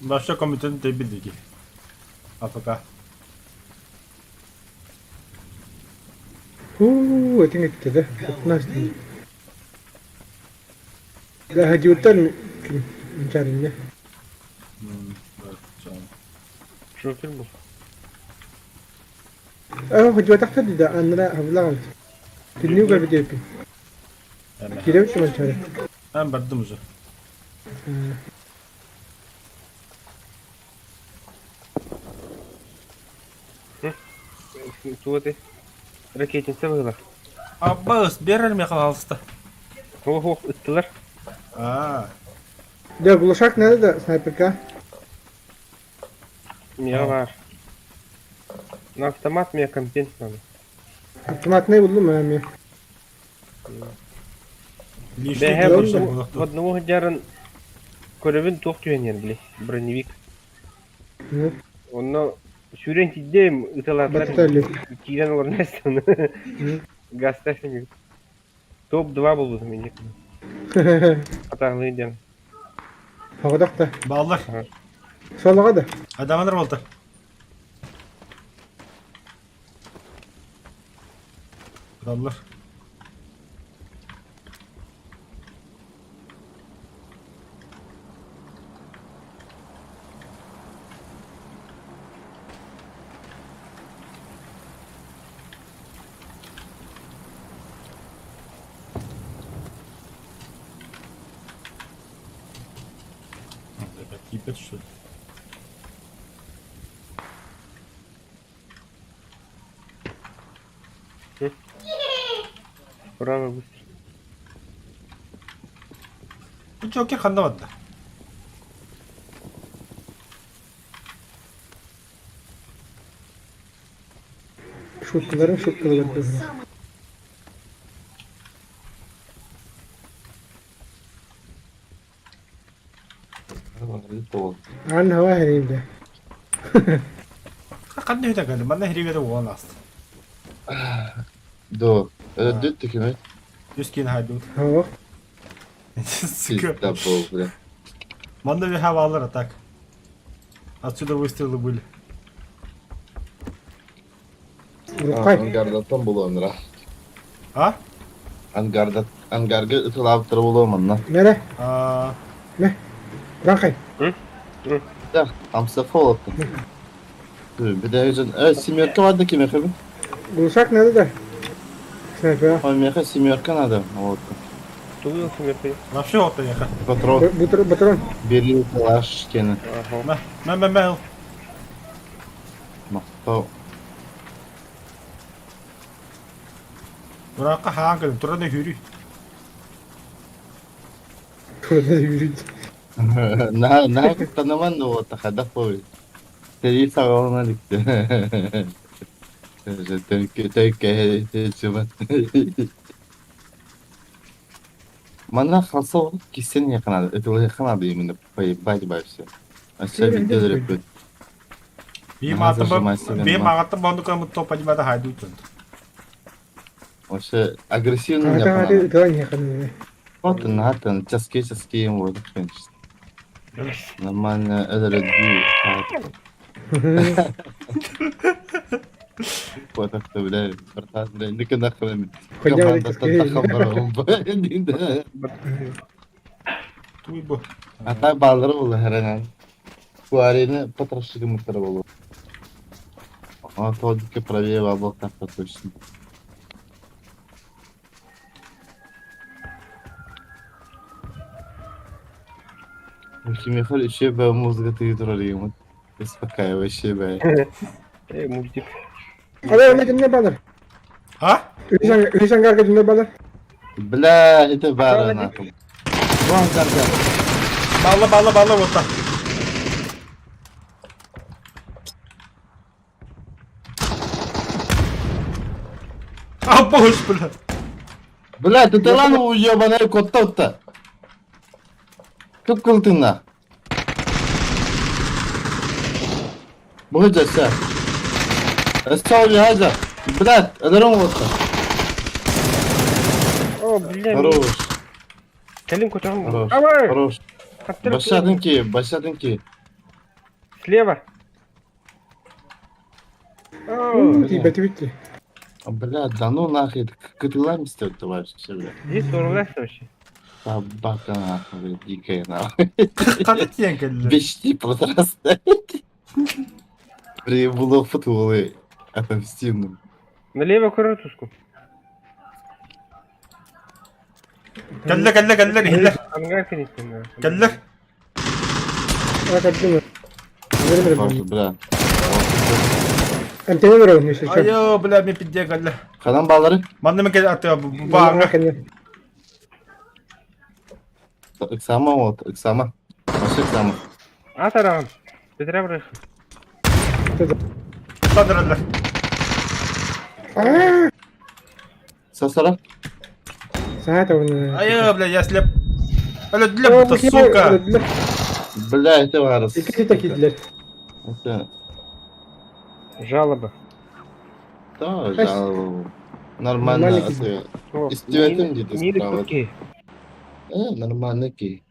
Başka komitenin tebildi ki. AFK. Это gitti de. Nasıl? Daha hacutan mencarinya. Evet canım. Joker bu. Hacutan tadi da andra havlan. Tinniu gar video pi. Hemen. Kirev şu mencari. Ben verdim ucu. Туоте. Ракетница была. Abbas verelim yakalalısında. Ох, ıttılar. Aa. Da glashak nerede da sniperka? Меня var. На автомат мне компенс надо. Автомат ne buldum ben? Лишний Бәһә дело, Лишний что в было тут. одного дярын көрөбүн ток түйенер биле. Броневик. Ну, Онно сүйрен тидем ыталатлар. Баталия. Кийден орнастын. Гастафин. Топ 2 болду менде. Атаглы ден. havada da. Bağlar. Solağa da. Adamlar oldu. Krallar. Опять кипит, что ли? Браво, быстро. Bu Joker kanlamadı. Şutkuların şutkuları. عن هواه ده. Kan ne öyle geldi? Ben de heriye de oğlan astı. До. Düttü kime? 100 kilo haydut. هو Sıkı. Pizda bol bile. Ben de bir havalar atak. Отсюда выстрелы были. Рукай. Angardattan bulu onlara. Ha? Angarga ıtılap tırı bulu onunla. Nere? Aa, Rakay. Da, amsa fol attım. Bir de yüzün, simyörka vardı kime kıbı? Uşak nerede de? Sniper. O miyaka simyörka nerede? Тулил смерть. вообще oldu ya. Patron, Батрон. birliği talaş kene. Ага. Ben. Maqtav. Burak'a hangi? Turada yürü. Şurada yürüdü. Ne kutanaman da o takada koy. Seri sağoluna dikti. Tekke çıban. Mana kalsa o kesin yakanadı. Ötüle yakanadı yeminle. Baydı bayısı. Aşağı videoları yapıyor. Benim Hazır atım Jamaysa'dan benim var. atım bandı kamu topa da haydut. O şey agresyon Hadi yakanadı. dön yakın. Hatın çaski yem vurdu. Нормально, это радио. Вот это, бля, братан, бля, ну-ка нахрен. Ходяли Команда таские. тахабаром. Туй bu. Ата балдыры болды herhalde. Bu areni потрошки мыктыры болду. А тодике правее бабыл тапта точно. Михаил еще бы музыка ты турарим. Успокаивающая бы. Мультик. Hadi öyle dinle bana. Ha? Hüseyin Garga dinle bana. Бля, это бара нахуй. Вон карга. Balla botta. Boş bula. Бля, ты талан уебаная котта. Çok kıltın la. Bu hıca sen. Estağfurullah hacı. Блядь, ederim olsa. О, бля. Хорош, Калин кутам. хорош, Давай. хорош. Оттырып. Başladın ki. Слева. Bitti bitti. Бля, да ну нахуй, катыла мистер, товарищ, бля. Здесь урлагся вообще. Собака нахуй, блядь, дикая нахуй. Kadet yengeller. Бешти подрастает. При было футболы отомстим. Налево коротушку. Geller hiller. Ангар конечный. Geller. Rakadını. Просто, бля. Anteni ver oğlum işte. Ayo bula mi pidye geller. Kalan bağları? Ben de mi gel atıyor bu bağırga. Iksama вот, Iksama. Başka Iksama. At арам. Петра брэха. Saldırırlar. Сосара? Saat onu. Ayo bula yaslep. Öldüler bu suka. Бля, это варус. İkisi de kilitler. Это... Жалоба. Да, Эс. жалоба. Нормально, Нормально это... О, Истеветим где-то Мили справа. куки. Нормально ки.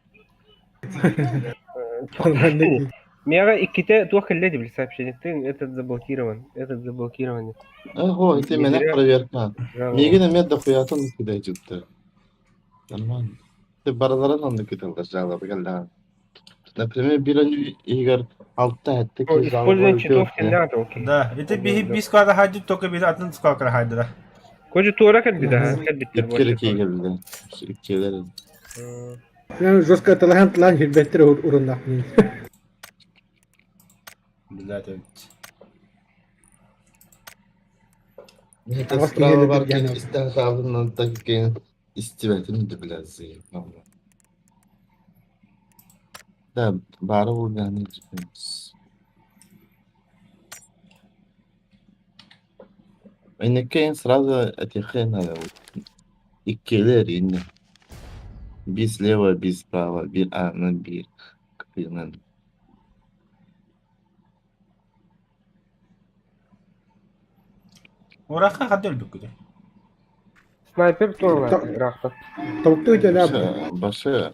Normalde Мера и ките туах леди в сообщение. Ты этот заблокирован. Этот заблокирован. Ого, это меня проверка. Жалоба. Мигина мед дохуятон кидай чутта. Нормально. Ты барзаран он кидал жалоба, гальда. Например, бирань игр алта ettik. О, использование читов не надо, окей. Da, это biz kadar haydut toka bir atın skakar haydıra. Кожи туара как бида, как биттер İpkili ki geldi. Şu İpkileri. yani жестко талант lan hilbettir uğrunda. Billahi evet. Это Ama справа кинели бар дегені. кен истен калдым так кен истебетим де билази. Да, бары улганы жипемиз. Энекейин сразу атихен надо. Иккелер инне. Bir слева, bir справа, bir аны, bir кыйнын. Уракка кадды өлбүк күдө. Снайпер тоже Так. рахта. Tavukta öyle abi. Başı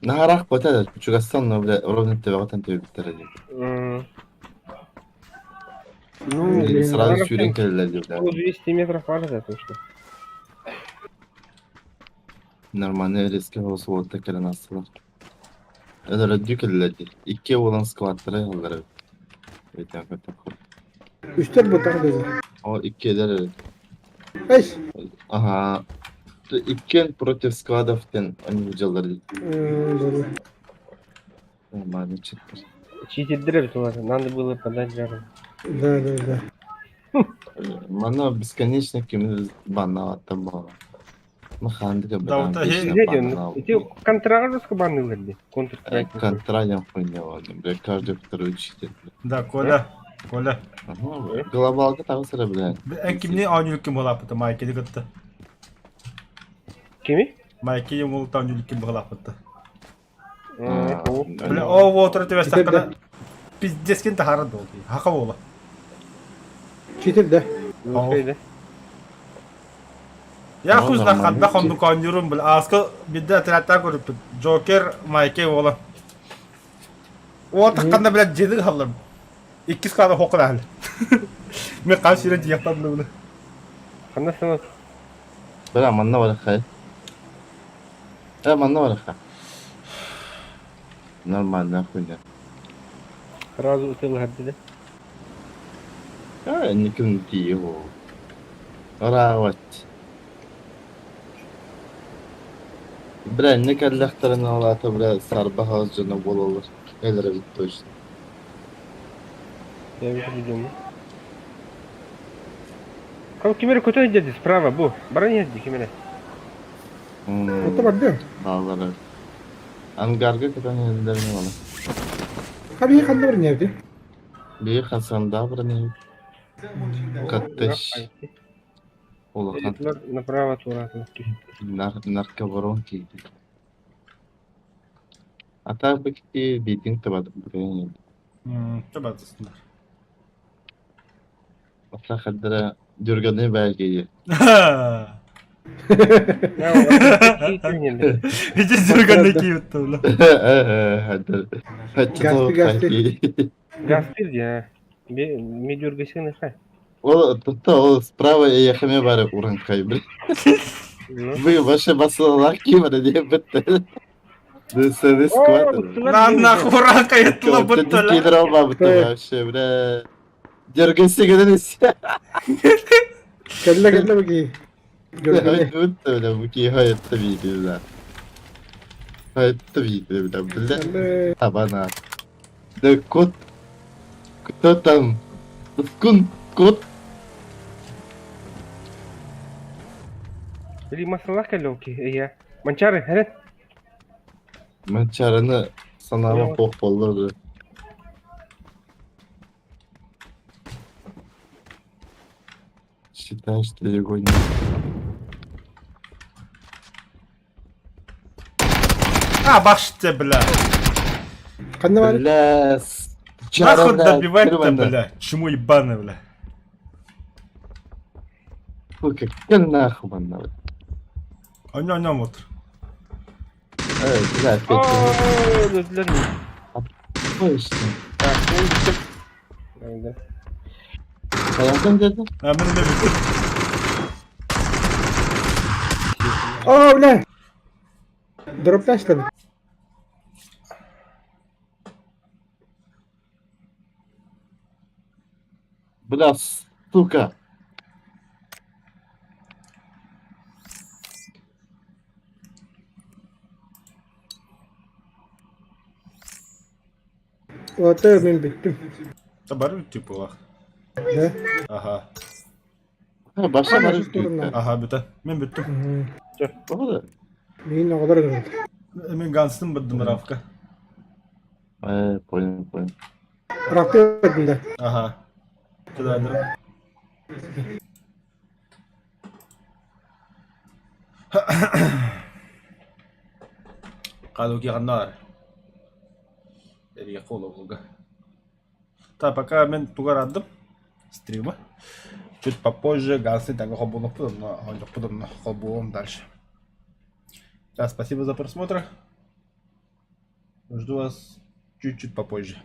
naharak batada Чугастан но бля ровно тебе ватан тебе биттерди. Ну, Сразу рахта сүйрен келелер бля. 200 метров var da точно. Нормально резко olsa orta kelen astılar. Öyle dükkellerdi. İki olan skvatları aldılar. Evet hakikaten. Üstel bu tak dedi. O iki eder. Ay. Ага. İkken против складов ten они выделали. Doğru. Нормально çıktı. Читердер тоже. Надо было подать жару. Да. Мана бесконечно киміз банна аттан бала. Махандыга Да, вот это Где он? Эти контрагрузка банылырды. Контрстрайк. Контраем хуйня ладно. Бля, каждый второй читер. Да, Коля. Коля. Ага. Глобалга тагысыра бля. En kimni oyunculuk kim olapıtı? Mike'de gitti. Kimi? Mike'ye yumuluk oyunculuk kim olapıtı? O. Бля, о, oturup Gitti tevestak de. kadar pizdeskin taharı da oldu. Haka ola. Çitir de. Şeyde. Ya Tamam, kuzna normal. kadda kondu oynuyorum bil. Askı bir de atletler görüp Joker Mike'ye ola. O takkanda bile cedik halım. İkiz kadar hokul hal. Men karşıyla ciyaktan da bile. Kanda sana Bля, манна var хай. Манна var хай. Нормально хуйня. сразу утылгарды да. Никим тиего. Рават. Бля, не каллахтарына алаты бля сарба хазжына бололар. Элere бит точно. Я вижу видео. Кал кимere kötü edildi справа bu. Bana niye edildi kimere? Otta bak diyor. Dağlara. Angarga kadar ellerine bana. Abi yıkandı var nerede? Bir Hasan daha bir ne? Kattış. Ola kan Herifler направо тура atlattı. narkovoronki. Ata bakti bitin tabadı buraya. Tabi aslında. Ata kadara dürgane belgeyi. Ya o geldi. Hiç zırgan ne ki yuttu ulan. Hadi. Gazlı. Gaspir ya. Bir медюргасы нахай. O справа я хаме bare уран кайбри. Вы ваши басалар кимere diye bitti. Десаны скватер. Lan nakura kayıtlı Ты bıttı lan. кидер olmamıştı вообще, бля. Дергайся гадались. Kelle bakayım. Gölgeli. Bitti öyle bu ki hayatta videolar. Hayatta videolar bля. Kelle. Табана. Да кот. Кто там? Кот. Или масалах калоки. Я. Манчары, херет. Mançarını sanama pok bolurdu. Считаю, что его нет. Ha bak işte bile. Kandı var. Бля, Нахуй добивать-то, первое, бля. Чему ебаный, бля. Фу, как нахуй он надо. Oynuyorum otur. Evet, güzel. Aaa öldürdüler mi? Bu işte. Ha, ben gittim. Aynen. Hayatın dedim. Hemen de bitti. Aa ulan. Drop taşladı. Бля, сука. Otur ben bittim. Tabarı bitti bu bak. Ne? Aha. Ha, başa Ага, barış şu sorunlar. Aha bütün. Ben bütün. Мм. O da. Мен оғдар көрдім. Ben Gans'ın bıdım Rafka. Poyun. Рафты көрдім да. Aha. Kıdadır. قالوا كي غنار اللي يقولوا بلغة. Так, пока мен тугар аддым стрима. Чуть попозже Гансы тага хоббуну подобно хоббуем дальше. Да, спасибо за просмотр. Жду вас чуть-чуть попозже.